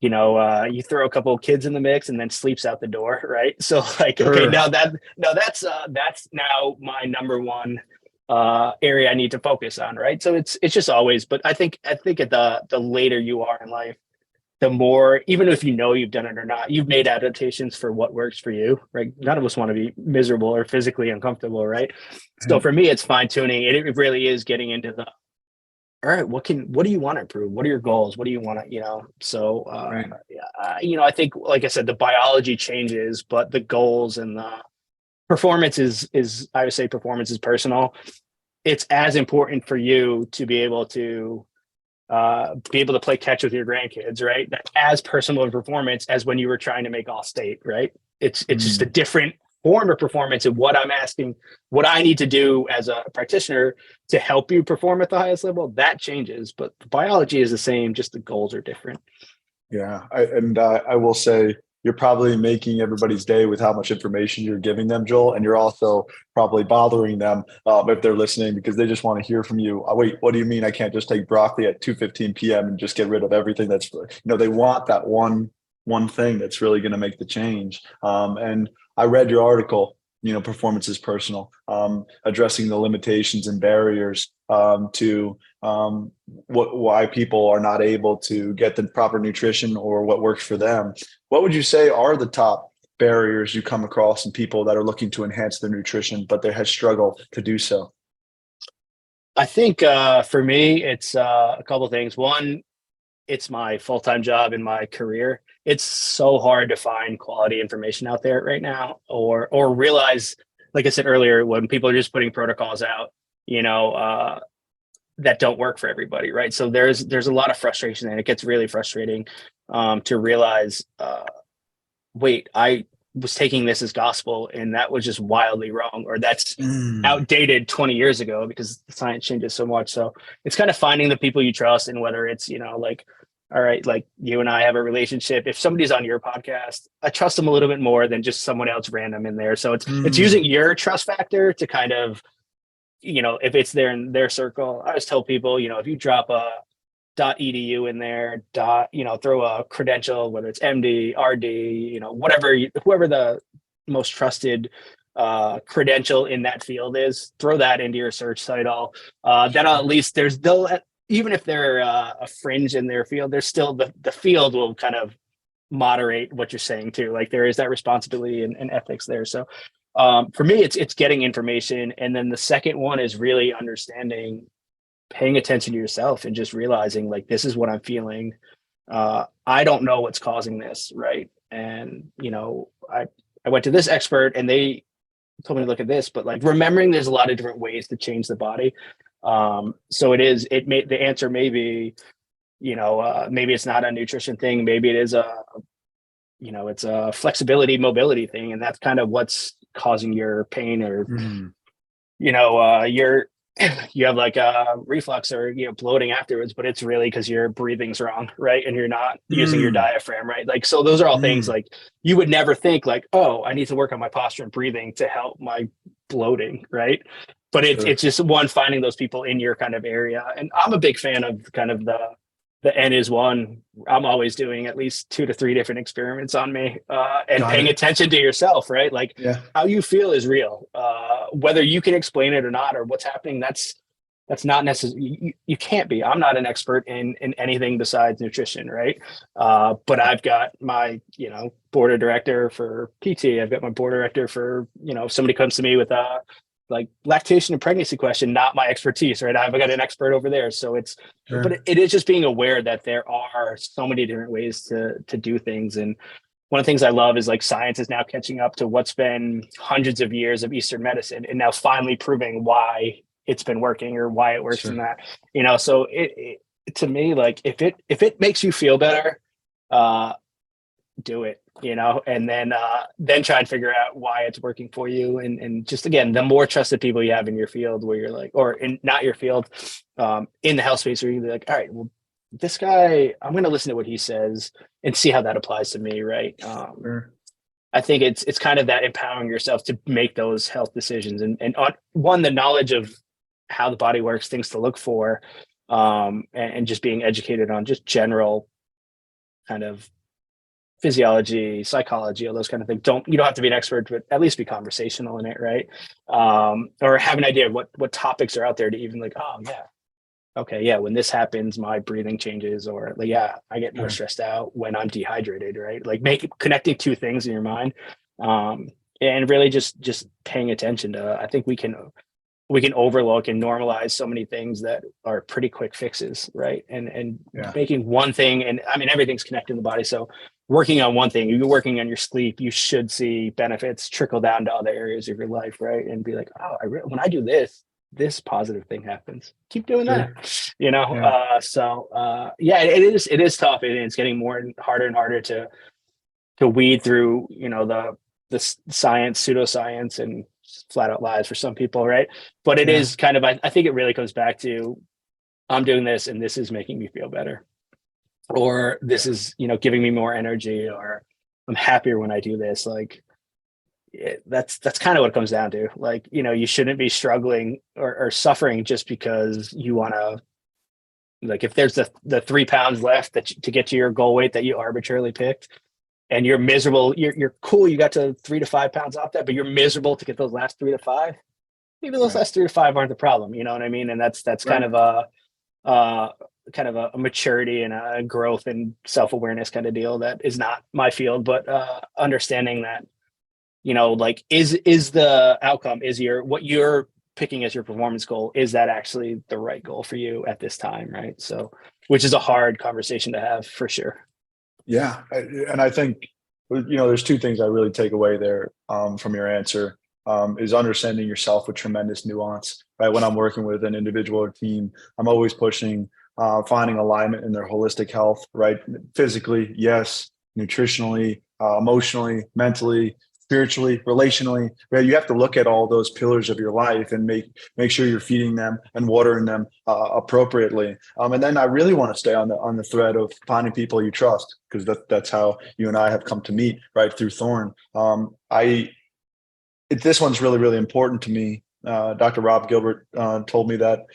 you throw a couple of kids in the mix and then sleeps out the door, right? So like, okay, Sure. that's now my number one area I need to focus on, right? So it's just always, but I think at the later you are in life, the more, even if you know you've done it or not, you've made adaptations for what works for you, right? None of us want to be miserable or physically uncomfortable, right? So for me, it's fine tuning. It really is getting into the, all right, what do you want to improve? What are your goals? What do you want to, So, Right. I think, like I said, the biology changes, but the goals and the performance is, I would say performance is personal. It's as important for you to be able to play catch with your grandkids, right? As personal performance as when you were trying to make all state, right? It's just a different form of performance, and what I'm asking, what I need to do as a practitioner to help you perform at the highest level, that changes, but the biology is the same, just the goals are different. Yeah. I will say you're probably making everybody's day with how much information you're giving them, Joel. And you're also probably bothering them if they're listening because they just want to hear from you. Wait, what do you mean I can't just take broccoli at 2:15 p.m. and just get rid of everything that's, they want that one thing that's really going to make the change. And I read your article, performance is personal, addressing the limitations and barriers to why people are not able to get the proper nutrition or what works for them. What would you say are the top barriers you come across in people that are looking to enhance their nutrition, but they have struggled to do so? I think for me, it's a couple of things. One, it's my full-time job in my career. It's so hard to find quality information out there right now, or realize, like I said earlier, when people are just putting protocols out, that don't work for everybody, right? So there's a lot of frustration, and it gets really frustrating to realize, wait, I was taking this as gospel, and that was just wildly wrong, or that's outdated 20 years ago, because the science changes so much. So it's kind of finding the people you trust, and whether it's, like, all right, like you and I have a relationship. If somebody's on your podcast, I trust them a little bit more than just someone else random in there. So it's using your trust factor to kind of, if it's there in their circle. I always tell people, if you drop a .edu in there, throw a credential, whether it's MD, RD, whoever the most trusted credential in that field is, throw that into your search title. That'll at least even if they're a fringe in their field, there's still the field will kind of moderate what you're saying too. Like there is that responsibility and ethics there. So for me, it's getting information. And then the second one is really understanding, paying attention to yourself and just realizing, like, this is what I'm feeling. I don't know what's causing this. Right. And, I went to this expert and they told me to look at this, but like remembering there's a lot of different ways to change the body. So the answer may be, maybe it's not a nutrition thing. Maybe it is it's a flexibility, mobility thing. And that's kind of what's causing your pain, or, you have like a reflux or, bloating afterwards, but it's really because your breathing's wrong. Right. And you're not using your diaphragm. Right. Like, so those are all things like you would never think like, oh, I need to work on my posture and breathing to help my bloating. Right. But it's just one, finding those people in your kind of area. And I'm a big fan of kind of the N is one. I'm always doing at least 2 to 3 different experiments on me, and paying attention to yourself, right? Like how you feel is real. Whether you can explain it or not, or what's happening, that's not necessary. You can't be. I'm not an expert in anything besides nutrition, right? But I've got my, board of director for PT. I've got my board of director for, if somebody comes to me with like lactation and pregnancy question, not my expertise, right? I've got an expert over there. So but it is just being aware that there are so many different ways to do things. And one of the things I love is like science is now catching up to what's been hundreds of years of Eastern medicine, and now finally proving why it's been working or why it works in that, so it to me, like if it makes you feel better, do it, and then try and figure out why it's working for you. And just, again, the more trusted people you have in your field, where you're like, or in not your field, in the health space, where you're like, all right, well, this guy, I'm going to listen to what he says and see how that applies to me. Right. I think it's kind of that empowering yourself to make those health decisions, and on the knowledge of how the body works, things to look for, and just being educated on just general kind of physiology, psychology, all those kind of things. You don't have to be an expert, but at least be conversational in it, right? Or have an idea of what topics are out there to even like, oh yeah, okay, yeah, when this happens, my breathing changes, or like, yeah, I get more stressed out when I'm dehydrated, right? Like connecting two things in your mind, and really just paying attention to. I think we can overlook and normalize so many things that are pretty quick fixes, right? And making one thing, and I mean everything's connected in the body, so working on one thing, you're working on your sleep, you should see benefits trickle down to other areas of your life, right? And be like, oh, when I do this positive thing happens. Keep doing that, you know. Yeah. It is tough, and it's getting more and harder to weed through, you know, the science, pseudoscience, and flat out lies for some people, right? But it is kind of, I think it really comes back to, I'm doing this and this is making me feel better, or this is, you know, giving me more energy, or I'm happier when I do this. Like that's kind of what it comes down to. Like, you know, you shouldn't be struggling or suffering just because you want to, like, if there's the 3 pounds left to get to your goal weight that you arbitrarily picked, and you're miserable, you're cool, you got to 3 to 5 pounds off that, but you're miserable to get those last 3 to 5. Maybe those last 3 to 5 aren't the problem, you know what I mean? And that's kind of a maturity and a growth and self-awareness kind of deal that is not my field, but understanding that, you know, like, is the outcome, what you're picking as your performance goal, is that actually the right goal for you at this time, right? So, which is a hard conversation to have for sure. Yeah. And I think, you know, there's two things I really take away there from your answer, is understanding yourself with tremendous nuance, right? When I'm working with an individual or team, I'm always pushing, finding alignment in their holistic health, right? Physically, yes, nutritionally, emotionally, mentally, spiritually, relationally, right? You have to look at all those pillars of your life and make sure you're feeding them and watering them appropriately. And then I really want to stay on the thread of finding people you trust, because that's how you and I have come to meet, right, through Thorne. This one's really, really important to me. Dr. Rob Gilbert told me that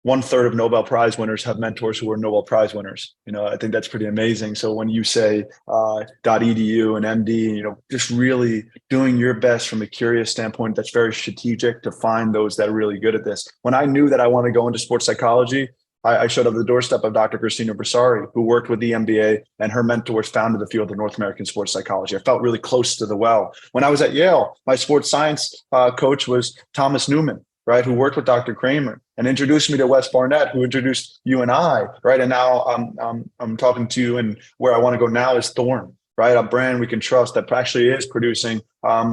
1/3 of Nobel Prize winners have mentors who are Nobel Prize winners. You know, I think that's pretty amazing. So when you say .edu and MD, you know, just really doing your best from a curious standpoint, that's very strategic to find those that are really good at this. When I knew that I wanted to go into sports psychology, I showed up at the doorstep of Dr. Christina Bressari, who worked with the MBA, and her mentors founded the field of North American sports psychology. I felt really close to the well. When I was at Yale, my sports science coach was Thomas Newman, right, who worked with Dr. Kramer and introduced me to Wes Barnett, who introduced you and I, right? And now I'm talking to you, and where I want to go now is Thorne, right? A brand we can trust that actually is producing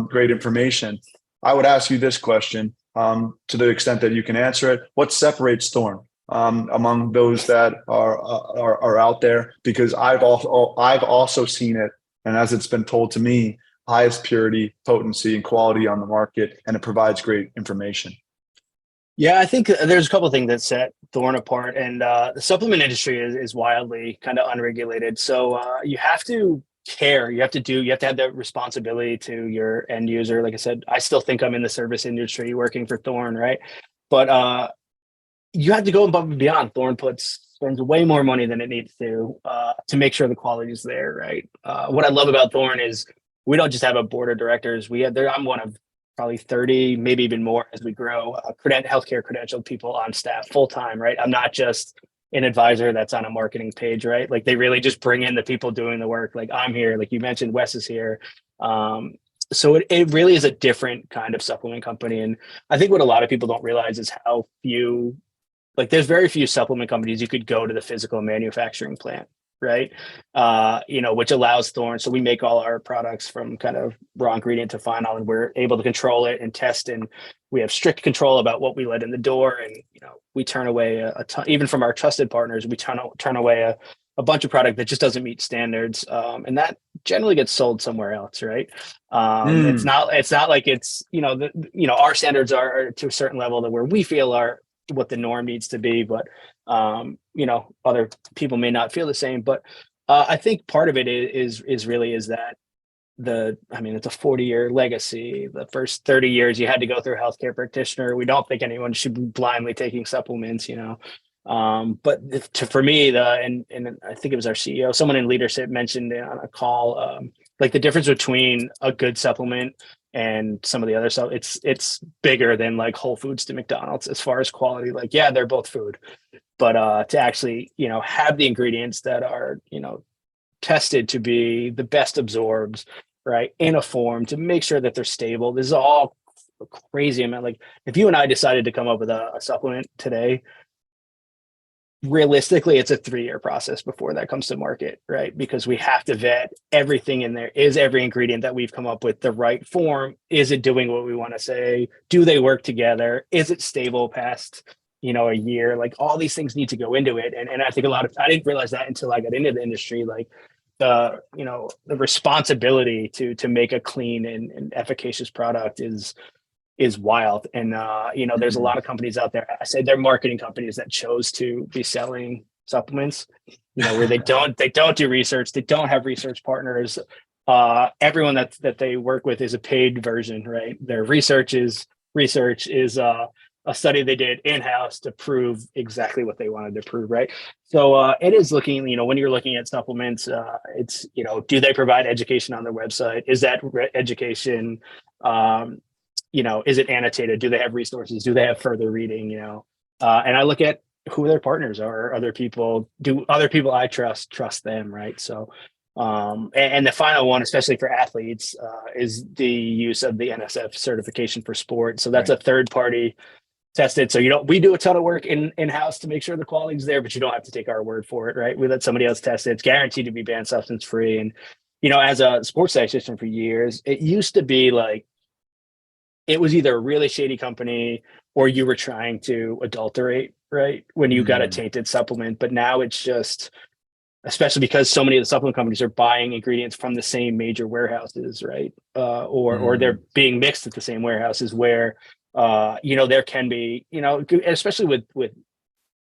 great information. I would ask you this question, to the extent that you can answer it: what separates Thorne among those that are out there? Because I've also seen it, and as it's been told to me, highest purity, potency, and quality on the market, and it provides great information. Yeah, I think there's a couple of things that set Thorne apart, and the supplement industry is wildly kind of unregulated. So you have to care, you have to have that responsibility to your end user. Like I said, I still think I'm in the service industry working for Thorne, right? But you have to go above and beyond. Thorne spends way more money than it needs to make sure the quality is there, right? What I love about Thorne is we don't just have a board of directors. I'm one of probably 30, maybe even more as we grow, healthcare credentialed people on staff full time, right? I'm not just an advisor that's on a marketing page, right? Like, they really just bring in the people doing the work. Like, I'm here, like you mentioned, Wes is here. So it really is a different kind of supplement company. And I think what a lot of people don't realize is how few, like, there's very few supplement companies you could go to the physical manufacturing plant, right? You know, which allows Thorne. So we make all our products from kind of raw ingredient to final, and we're able to control it and test, and we have strict control about what we let in the door. And, you know, we turn away a ton, even from our trusted partners, we turn away a bunch of product that just doesn't meet standards. And that generally gets sold somewhere else, right? It's not like it's, you know, our standards are to a certain level that where we feel are what the norm needs to be, but you know, other people may not feel the same. But I think part of it is that it's a 40-year legacy. The first 30 years you had to go through a healthcare practitioner. We don't think anyone should be blindly taking supplements, you know. But for me, and I think it was our CEO, someone in leadership mentioned on a call, like the difference between a good supplement and some of the other stuff, it's bigger than like Whole Foods to McDonald's as far as quality. Like, yeah, they're both food, but to actually, have the ingredients that are, tested to be the best absorbs, right, in a form to make sure that they're stable. This is all a crazy amount. Like if you and I decided to come up with a supplement today, realistically it's a 3-year process before that comes to market, right? Because we have to vet everything in there. Is every ingredient that we've come up with the right form? Is it doing what we want to say? Do they work together? Is it stable past a year? Like all these things need to go into it, and I think I didn't realize that until I got into the industry, like the responsibility to make a clean and efficacious product is wild. And there's a lot of companies out there, I say they're marketing companies, that chose to be selling supplements, where they don't do research, they don't have research partners. Everyone that they work with is a paid version, right? Their research is a study they did in-house to prove exactly what they wanted to prove, right? So it is looking, when you're looking at supplements, it's, do they provide education on their website? Is that education, is it annotated? Do they have resources? Do they have further reading? And I look at who their partners are. Other people, do other people I trust them, right? So, and the final one, especially for athletes, is the use of the NSF certification for sport. So that's a third party tested. So we do a ton of work in-house to make sure the quality is there, but you don't have to take our word for it, right? We let somebody else test it. It's guaranteed to be banned substance free. And, as a sports dietitian for years, it used to be like, it was either a really shady company or you were trying to adulterate, right, when you got a tainted supplement. But now it's just, especially because so many of the supplement companies are buying ingredients from the same major warehouses, right? Or they're being mixed at the same warehouses where, there can be, especially with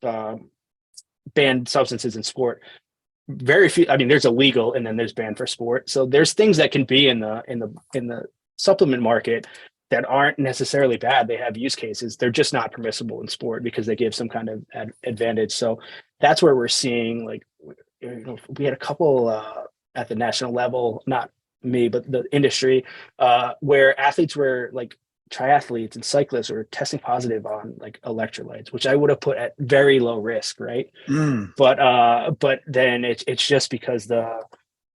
banned substances in sport, very few. I mean, there's illegal and then there's banned for sport. So there's things that can be in the supplement market that aren't necessarily bad. They have use cases. They're just not permissible in sport because they give some kind of advantage. So that's where we're seeing, like, we had a couple at the national level, not me, but the industry, where athletes were like triathletes and cyclists were testing positive on like electrolytes, which I would have put at very low risk, right? But then it's just because the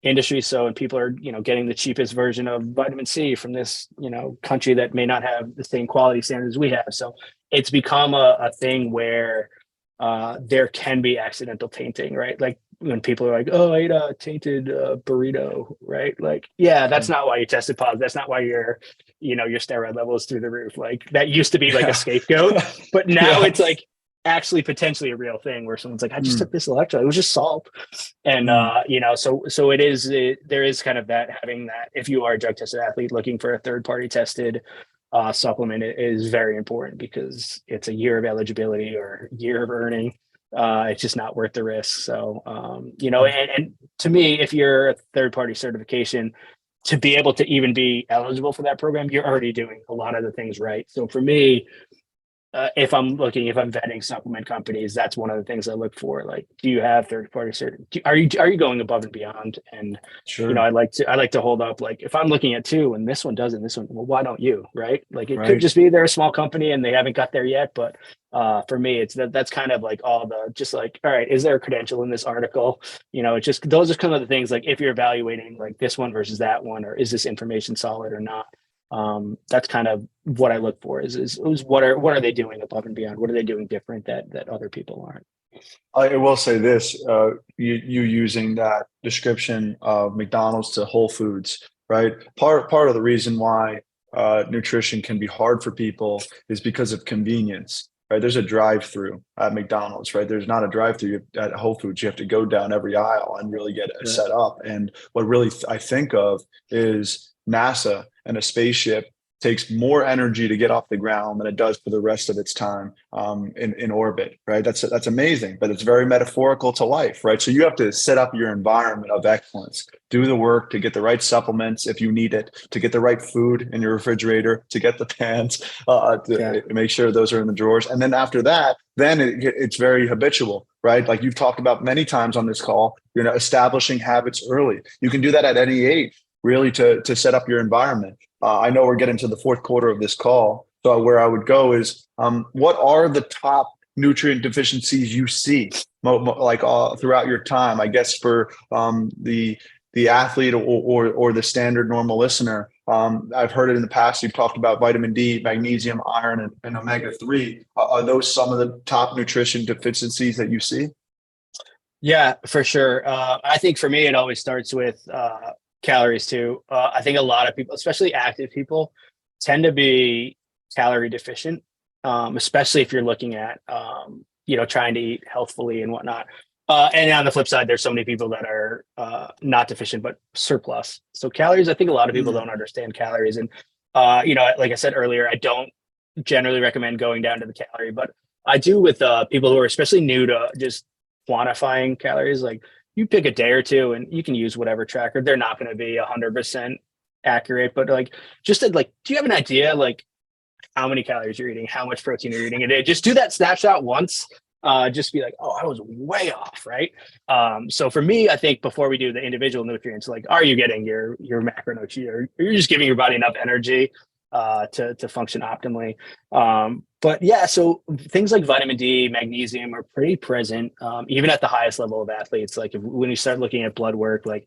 industry and people are getting the cheapest version of vitamin C from this country that may not have the same quality standards we have. So it's become a thing where there can be accidental tainting, right? Like when people are like, oh, I ate a tainted burrito, right? Like, yeah, that's not why you tested positive. That's not why your steroid level is through the roof. Like that used to be like a scapegoat, but now it's like actually potentially a real thing where someone's like, I just took this electrolyte, it was just salt. And so there is kind of that, having that, if you are a drug tested athlete looking for a third party tested supplement, is very important because it's a year of eligibility or year of earning. It's just not worth the risk. So and to me, if you're a third party certification, to be able to even be eligible for that program, you're already doing a lot of the things right. So for me, if I'm vetting supplement companies, that's one of the things I look for. Like, do you have third party certification? Are you going above and beyond? And Sure. I like to hold up, like, if I'm looking at two and this one doesn't, well, why don't you? Right? Like, it could just be they're a small company and they haven't got there yet. But for me, it's that's kind of like all the, just like, all right, is there a credential in this article? It's just, those are kind of the things, like if you're evaluating like this one versus that one, or is this information solid or not? That's kind of what I look for is what are they doing above and beyond? What are they doing different that other people aren't? I will say this, you using that description of McDonald's to Whole Foods, right? Part of the reason why nutrition can be hard for people is because of convenience, right? There's a drive-through at McDonald's, right? There's not a drive-through at Whole Foods. You have to go down every aisle and really get it set up. And what really I think of is NASA and a spaceship takes more energy to get off the ground than it does for the rest of its time in orbit, right? That's amazing, but it's very metaphorical to life, right? So you have to set up your environment of excellence, do the work to get the right supplements if you need it, to get the right food in your refrigerator, to get the pans, to make sure those are in the drawers. And then after that, then it's very habitual, right? Like you've talked about many times on this call, establishing habits early. You can do that at any age, really, to set up your environment. I know we're getting to the fourth quarter of this call. So where I would go is, what are the top nutrient deficiencies you see throughout your time? I guess for the athlete or the standard normal listener, I've heard it in the past. You've talked about vitamin D, magnesium, iron, and omega-3. Are those some of the top nutrition deficiencies that you see? Yeah, for sure. I think for me, it always starts with calories too. I think a lot of people, especially active people, tend to be calorie deficient, especially if you're looking at, trying to eat healthfully and whatnot. And on the flip side, there's so many people that are not deficient, but surplus. So calories, I think a lot of people don't understand calories. And, like I said earlier, I don't generally recommend going down to the calorie, but I do with people who are especially new to just quantifying calories. Like, you pick a day or two and you can use whatever tracker. They're not going to be 100% accurate, but do you have an idea, like, how many calories you're eating, how much protein you're eating a day? Just do that snapshot once. Just be like, oh, I was way off, right? So for me, I think before we do the individual nutrients, like, are you getting your macronutrients? Or you're just giving your body enough energy to function optimally? But yeah, so things like vitamin D, magnesium are pretty present, even at the highest level of athletes. Like when you start looking at blood work, like,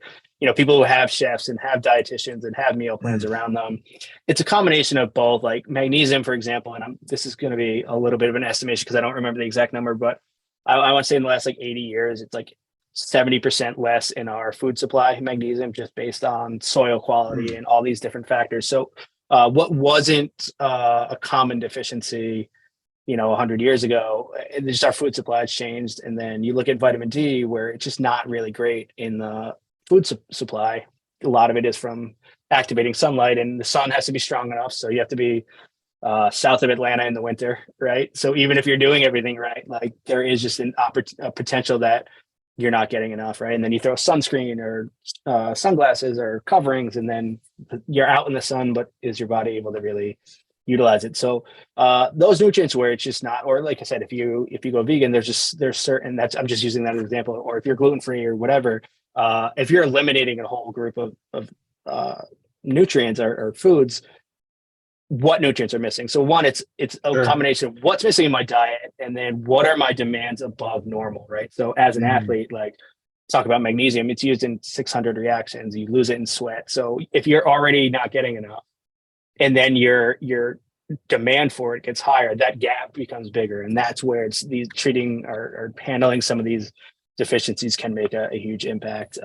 people who have chefs and have dietitians and have meal plans around them, it's a combination of both. Like magnesium, for example, and this is going to be a little bit of an estimation because I don't remember the exact number, but I want to say in the last 80 years, it's like 70% less in our food supply, magnesium, just based on soil quality and all these different factors. So what wasn't a common deficiency, 100 years ago, just our food supply has changed. And then you look at vitamin D, where it's just not really great in the food supply. A lot of it is from activating sunlight, and the sun has to be strong enough. So you have to be south of Atlanta in the winter, right? So even if you're doing everything right, like, there is just a potential that you're not getting enough, right? And then you throw sunscreen or sunglasses or coverings, and then you're out in the sun, but is your body able to really utilize it? So those nutrients where it's just not, or like I said, if you go vegan, there's certain, I'm just using that as an example, or if you're gluten-free or whatever, if you're eliminating a whole group of nutrients or foods, what nutrients are missing? So one, it's a combination of what's missing in my diet, and then what are my demands above normal, right? So as an athlete, like, talk about magnesium, it's used in 600 reactions. You lose it in sweat. So if you're already not getting enough, and then your demand for it gets higher, that gap becomes bigger, and that's where it's these treating or handling some of these deficiencies can make a huge impact.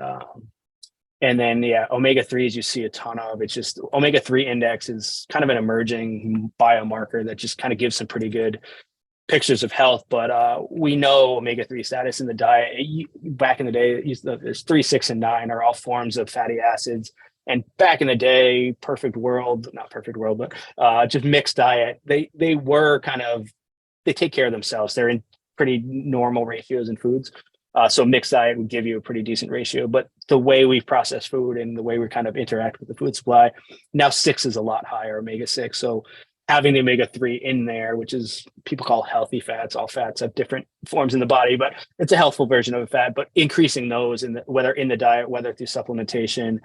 And then, omega-3s, you see a ton of. It's just omega-3 index is kind of an emerging biomarker that just kind of gives some pretty good pictures of health. But we know omega-3 status in the diet. Back in the day, there's 3, 6, and 9 are all forms of fatty acids. And back in the day, not perfect world, but just mixed diet, they take care of themselves. They're in pretty normal ratios in foods. So mixed diet would give you a pretty decent ratio, but the way we process food and the way we kind of interact with the food supply, now 6 is a lot higher, omega-6. So having the omega-3 in there, which is people call healthy fats, all fats have different forms in the body, but it's a healthful version of a fat, but increasing those whether in the diet, whether through supplementation,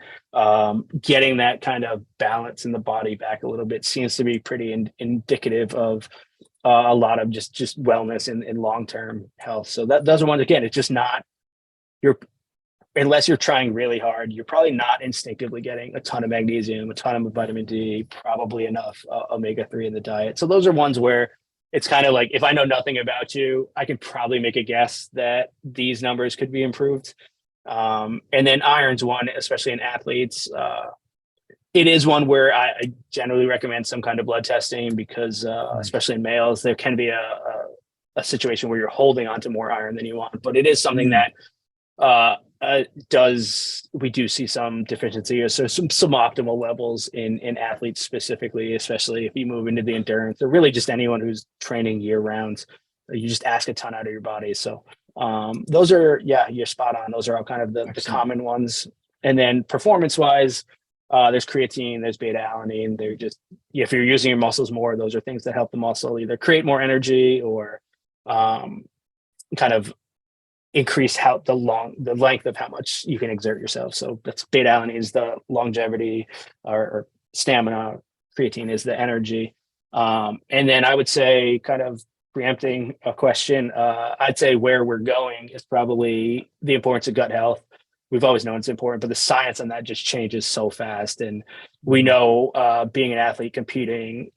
getting that kind of balance in the body back a little bit seems to be pretty indicative of a lot of just wellness and long-term health. So those are ones, again, it's just not, unless you're trying really hard, you're probably not instinctively getting a ton of magnesium, a ton of vitamin D, probably enough omega-3 in the diet. So those are ones where it's kind of like, if I know nothing about you, I could probably make a guess that these numbers could be improved. And then iron's one, especially in athletes. It is one where I generally recommend some kind of blood testing because, especially in males, there can be a situation where you're holding on to more iron than you want. But it is something that, we do see some deficiency, or so some optimal levels in athletes specifically, especially if you move into the endurance, or really just anyone who's training year round. You just ask a ton out of your body. So those are, yeah, you're spot on. Those are all kind of the common ones. And then performance wise, there's creatine, there's beta alanine. They're just, if you're using your muscles more, those are things that help the muscle either create more energy or kind of increase the length of how much you can exert yourself. So that's beta alanine is the longevity or stamina. Creatine is the energy. And then I would say, kind of preempting a question, I'd say where we're going is probably the importance of gut health. We've always known it's important, but the science on that just changes so fast. And we know being an athlete, competing,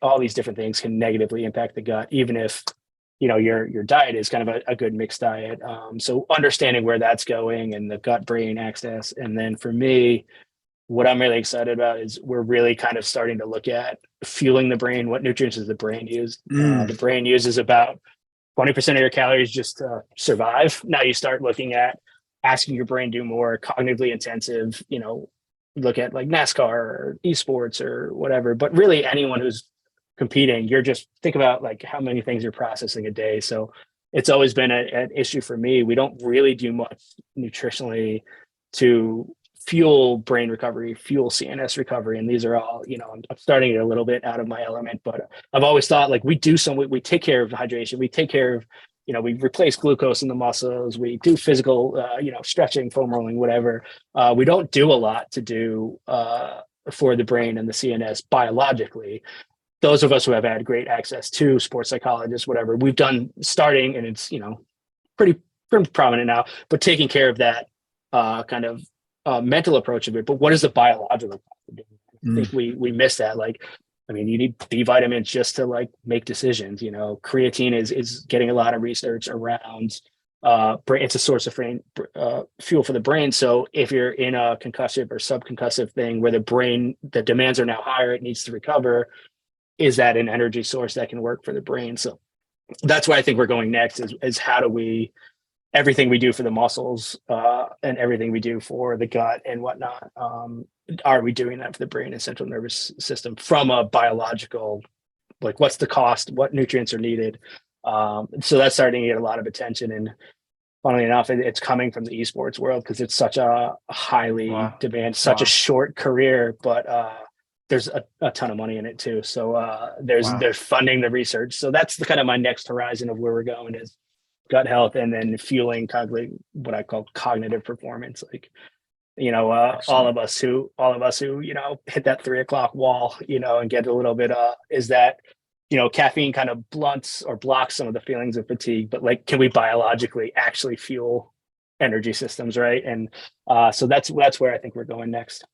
all these different things can negatively impact the gut, even if your diet is kind of a good mixed diet. So understanding where that's going and the gut brain axis. And then for me, what I'm really excited about is we're really kind of starting to look at fueling the brain. What nutrients does the brain use? The brain uses about 20% of your calories just to survive. Now you start looking at asking your brain to do more cognitively intensive, look at like NASCAR or esports or whatever, but really anyone who's competing, you're just think about like how many things you're processing a day. So it's always been an issue for me. We don't really do much nutritionally to fuel brain recovery, fuel CNS recovery. And these are all, I'm starting it a little bit out of my element, but I've always thought like we take care of hydration. We take care of, we replace glucose in the muscles. We do physical, stretching, foam rolling, whatever. We don't do a lot to do for the brain and the CNS biologically. Those of us who have had great access to sports psychologists, whatever, we've done starting, and it's, pretty prominent now, but taking care of that kind of mental approach of it. But what is the biological? I think we miss that. Like, I mean, you need B vitamins just to like make decisions. Creatine is getting a lot of research around brain. It's a source of fuel for the brain. So if you're in a concussive or subconcussive thing where the demands are now higher, it needs to recover. Is that an energy source that can work for the brain? So that's where I think we're going next is how do we, everything we do for the muscles and everything we do for the gut and whatnot, are we doing that for the brain and central nervous system from a biological, like what's the cost, what nutrients are needed? So that's starting to get a lot of attention. And funnily enough, it's coming from the esports world because it's such a highly demand, such a short career, but there's a ton of money in it too. So they're funding the research. So that's the kind of my next horizon of where we're going is gut health, and then fueling what I call cognitive performance. Like, all of us who, hit that 3:00 wall, and get a little bit, is that, caffeine kind of blunts or blocks some of the feelings of fatigue, but like, can we biologically actually fuel energy systems? Right. And so that's where I think we're going next.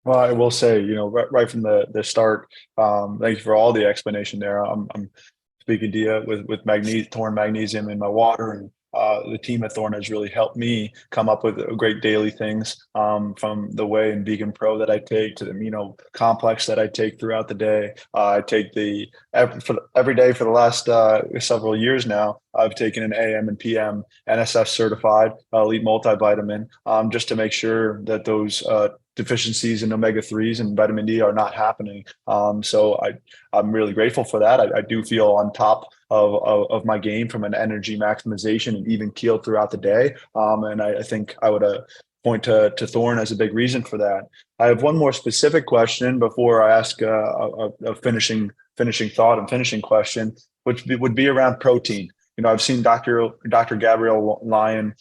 Well, I will say, right from the start, thank you for all the explanation there. I'm speaking to you with Thorne magnesium in my water, and the team at Thorne has really helped me come up with great daily things, from the whey and vegan pro that I take to the amino complex that I take throughout the day. I take every day for the last several years now. I've taken an AM and PM NSF certified elite multivitamin, just to make sure that those deficiencies in omega-3s and vitamin D are not happening. So I'm really grateful for that. I do feel on top of my game from an energy maximization and even keel throughout the day. And I think I would point to Thorne as a big reason for that. I have one more specific question before I ask a finishing thought and finishing question, which would be around protein. I've seen Dr. Gabrielle Lyon.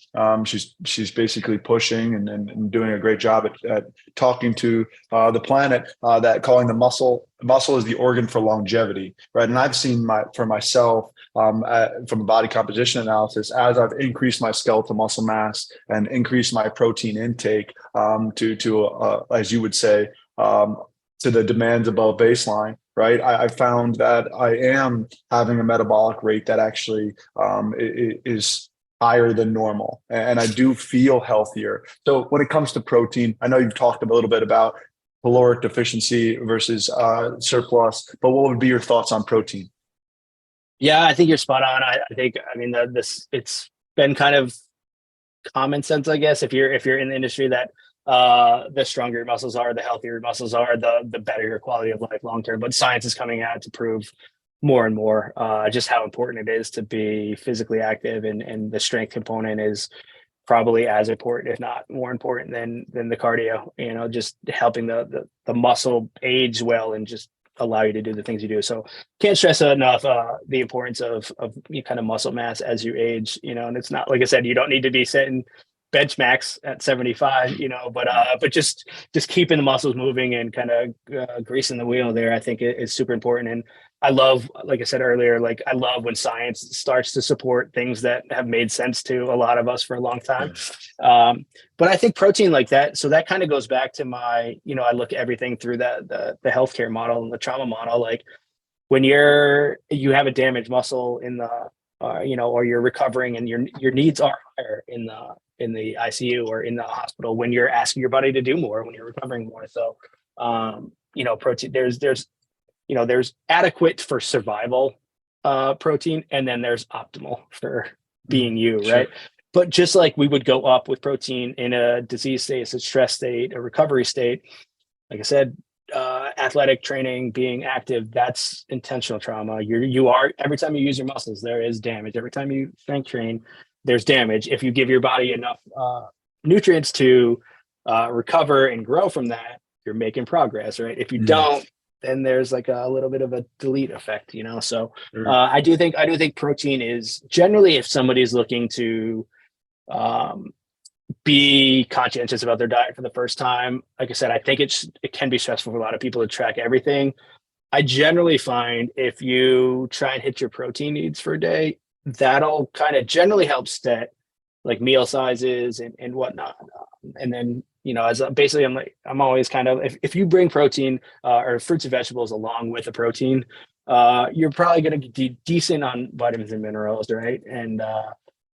She's basically pushing and doing a great job at talking to the planet, that calling the muscle is the organ for longevity, right? And I've seen for myself, from a body composition analysis, as I've increased my skeletal muscle mass and increased my protein intake to as you would say, to the demands above baseline, right? I found that I am having a metabolic rate that actually is higher than normal. And I do feel healthier. So when it comes to protein, I know you've talked a little bit about caloric deficiency versus surplus, but what would be your thoughts on protein? Yeah, I think you're spot on. I think, it's been kind of common sense, I guess. If you're in the industry, that the stronger your muscles are, the healthier your muscles are, the better your quality of life long term. But science is coming out to prove more and more just how important it is to be physically active, and the strength component is probably as important, if not more important than the cardio, just helping the muscle age well and just allow you to do the things you do. So can't stress enough the importance of kind of muscle mass as you age, and it's not, like I said, you don't need to be setting benchmarks at 75, but just keeping the muscles moving and kind of greasing the wheel there, I think is super important. And I love, like I said earlier, like I love when science starts to support things that have made sense to a lot of us for a long time. But I think protein like that, so that kind of goes back to my, I look at everything through the healthcare model and the trauma model. Like when you have a damaged muscle in the, or you're recovering and your needs are higher in the ICU or in the hospital when you're asking your body to do more, when you're recovering more. So, protein, there's adequate for survival protein, and then there's optimal for being you, Sure. right? But just like we would go up with protein in a disease state, a stress state, a recovery state, like I said, athletic training, being active, that's intentional trauma. You are, every time you use your muscles, there is damage. Every time you strength train, there's damage. If you give your body enough nutrients to recover and grow from that, you're making progress, right? If you don't, then there's like a little bit of a delete effect, So I do think protein is generally, if somebody's looking to be conscientious about their diet for the first time, like I said, I think it can be stressful for a lot of people to track everything. I generally find if you try and hit your protein needs for a day, that'll kind of generally help set like meal sizes and whatnot. And then, as basically I'm always kind of, if you bring protein or fruits and vegetables along with a protein, you're probably going to be decent on vitamins and minerals, right? And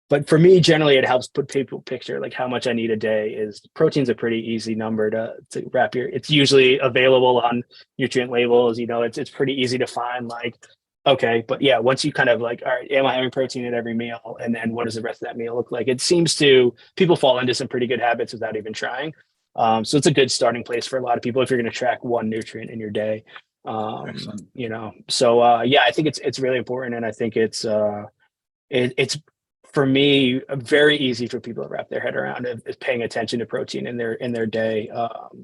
but for me, generally, it helps put people picture like how much I need a day. Is protein's a pretty easy number to wrap it's usually available on nutrient labels. It's pretty easy to find, like, okay, but yeah, once you kind of like, all right, am I having protein at every meal? And then what does the rest of that meal look like? It seems to, people fall into some pretty good habits without even trying. So it's a good starting place for a lot of people if you're going to track one nutrient in your day. So yeah, I think it's really important. And I think it's for me, very easy for people to wrap their head around is paying attention to protein in their day.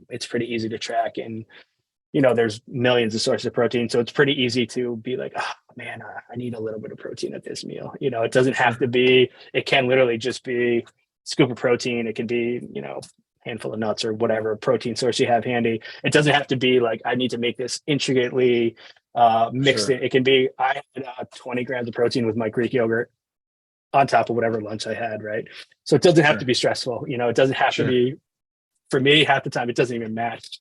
It's pretty easy to track, and there's millions of sources of protein, so it's pretty easy to be like, oh man, I need a little bit of protein at this meal. It doesn't have to be. It can literally just be scoop of protein. It can be handful of nuts or whatever protein source you have handy. It doesn't have to be like I need to make this intricately mixed. It can be I had 20 grams of protein with my Greek yogurt on top of whatever lunch I had, right? So it doesn't have to be stressful. It doesn't have to be, for me, half the time, it doesn't even match,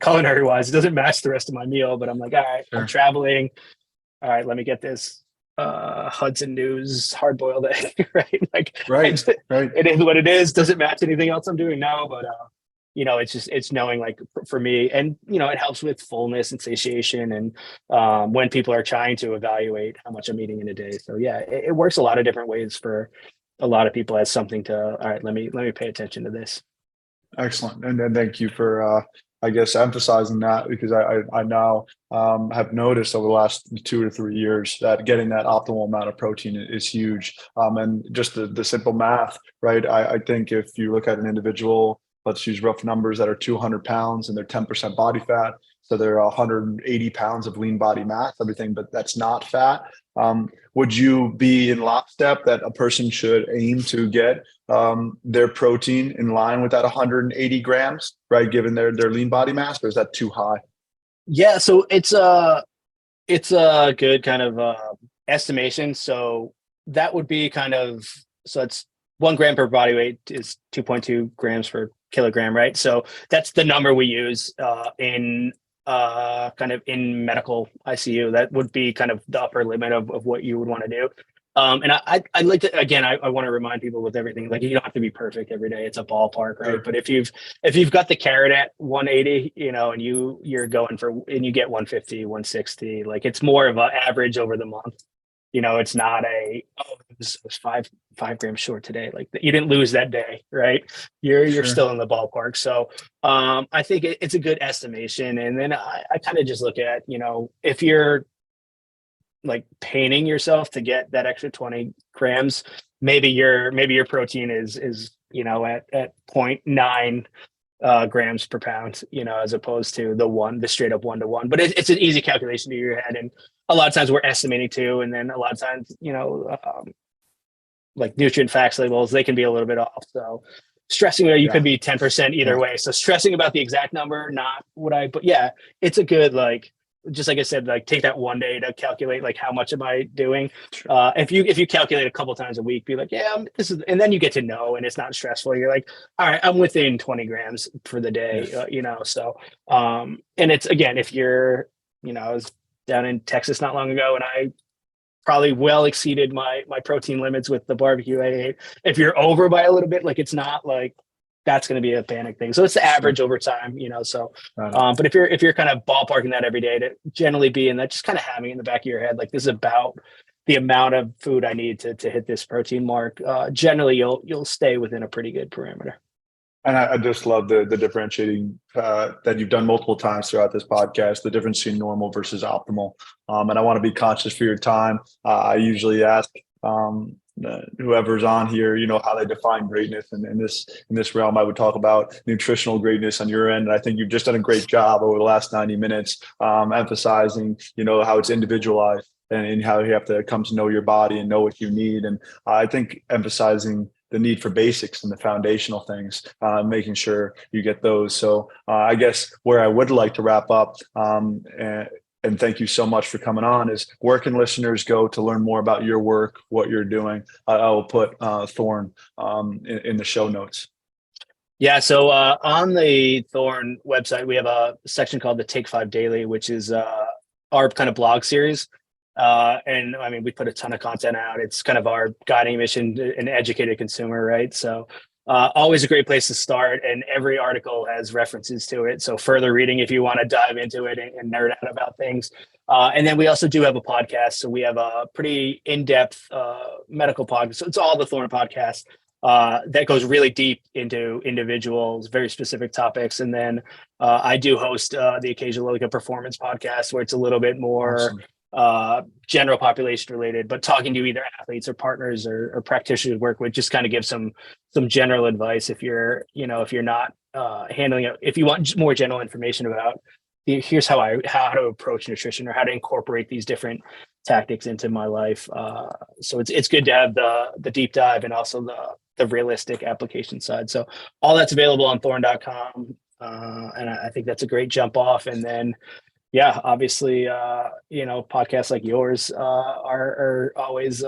culinary wise, it doesn't match the rest of my meal, but I'm like, all right, I'm traveling. All right, let me get this Hudson News hard-boiled egg, right? Like, right. It is what it is. Does it match anything else I'm doing? No, but it's knowing, like, for me, and it helps with fullness and satiation, and when people are trying to evaluate how much I'm eating in a day. So yeah, it works a lot of different ways for a lot of people as something to, all right, let me pay attention to this. Excellent, and thank you for I guess emphasizing that, because I now have noticed over the last 2 to 3 years that getting that optimal amount of protein is huge. And just the simple math, right? I think if you look at an individual, let's use rough numbers, that are 200 pounds and they're 10% body fat, so they're 180 pounds of lean body mass, everything, but that's not fat. Would you be in lockstep that a person should aim to get their protein in line with that 180 grams, right, given their lean body mass, or is that too high? Yeah, so it's a good kind of estimation. So that would be so it's 1 gram per body weight is 2.2 grams per kilogram, right? So that's the number we use in kind of in medical ICU. That would be kind of the upper limit of what you would want to do. And I'd like to, again, I want to remind people with everything, like, you don't have to be perfect every day. It's a ballpark, right? Sure. But if you've got the carrot at 180, and you're going for, and you get 150, 160, like, it's more of an average over the month. It's not this was 5 grams short today. Like you didn't lose that day, right? You're Sure. still in the ballpark. So I think it's a good estimation. And then I kind of just look at, if you're like paining yourself to get that extra 20 grams, maybe your protein is at 0.9 grams per pound, as opposed to the straight up 1-to-1. But it's an easy calculation to your head. And a lot of times we're estimating too. And then a lot of times, like nutrient facts labels, they can be a little bit off. So stressing you could be 10% either way. So stressing about the exact number, not but yeah, it's a good, like, just like I said, like take that one day to calculate, like, how much am I doing? If you calculate a couple times a week, be like, yeah, this is, and then you get to know, and it's not stressful. You're like, all right, I'm within 20 grams for the day, so, and it's, again, if you're, I was down in Texas not long ago, and I probably well exceeded my protein limits with the barbecue I ate. If you're over by a little bit, like, it's not like that's going to be a panic thing. So it's the average over time, so, but if you're kind of ballparking that every day, to generally be in that, just kind of having it in the back of your head, like, this is about the amount of food I need to hit this protein mark. Generally you'll stay within a pretty good parameter. And I just love the differentiating that you've done multiple times throughout this podcast, the difference between normal versus optimal. And I want to be conscious for your time. I usually ask whoever's on here, how they define greatness. And in this realm, I would talk about nutritional greatness on your end. And I think you've just done a great job over the last 90 minutes, emphasizing, how it's individualized and how you have to come to know your body and know what you need. And I think emphasizing the need for basics and the foundational things, making sure you get those. So I guess where I would like to wrap up, and thank you so much for coming on, is where can listeners go to learn more about your work, what you're doing? I will put Thorne in the show notes. Yeah. So on the Thorne website, we have a section called the Take 5 Daily, which is our kind of blog series. And I mean, we put a ton of content out. It's kind of our guiding mission, an educated consumer, right? So always a great place to start. And every article has references to it. So further reading, if you want to dive into it and nerd out about things. And then we also do have a podcast. So we have a pretty in-depth medical podcast. So it's all the Thorne podcast that goes really deep into individuals, very specific topics. And then I do host the occasional, like, a performance podcast where it's a little bit more Awesome. General population related, but talking to either athletes or partners or practitioners work with, just kind of give some general advice if you're not handling it. If you want more general information about, here's how to approach nutrition or how to incorporate these different tactics into my life. So it's good to have the deep dive and also the realistic application side. So all that's available on thorne.com. And I think that's a great jump off. And then, yeah, obviously, podcasts like yours are always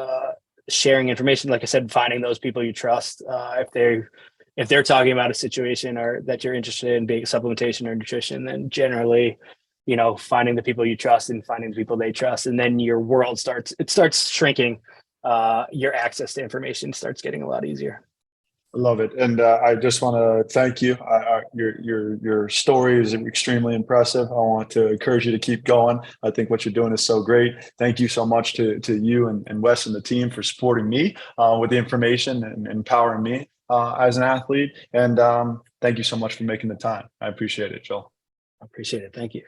sharing information. Like I said, finding those people you trust. If they're talking about a situation or that you're interested in, being supplementation or nutrition, then generally, finding the people you trust and finding the people they trust, and then your world starts shrinking. Your access to information starts getting a lot easier. Love it. And I just want to thank you. Your story is extremely impressive. I want to encourage you to keep going. I think what you're doing is so great. Thank you so much to you and Wes and the team for supporting me with the information and empowering me as an athlete. And thank you so much for making the time. I appreciate it, Joel. I appreciate it. Thank you.